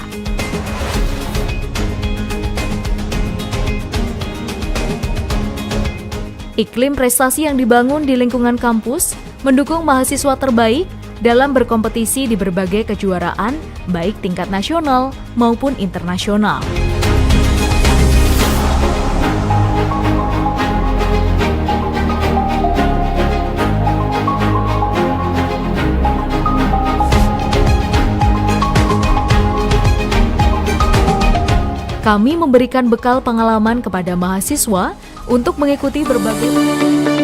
Iklim prestasi yang dibangun di lingkungan kampus mendukung mahasiswa terbaik dalam berkompetisi di berbagai kejuaraan, baik tingkat nasional maupun internasional. Kami memberikan bekal pengalaman kepada mahasiswa untuk mengikuti berbagai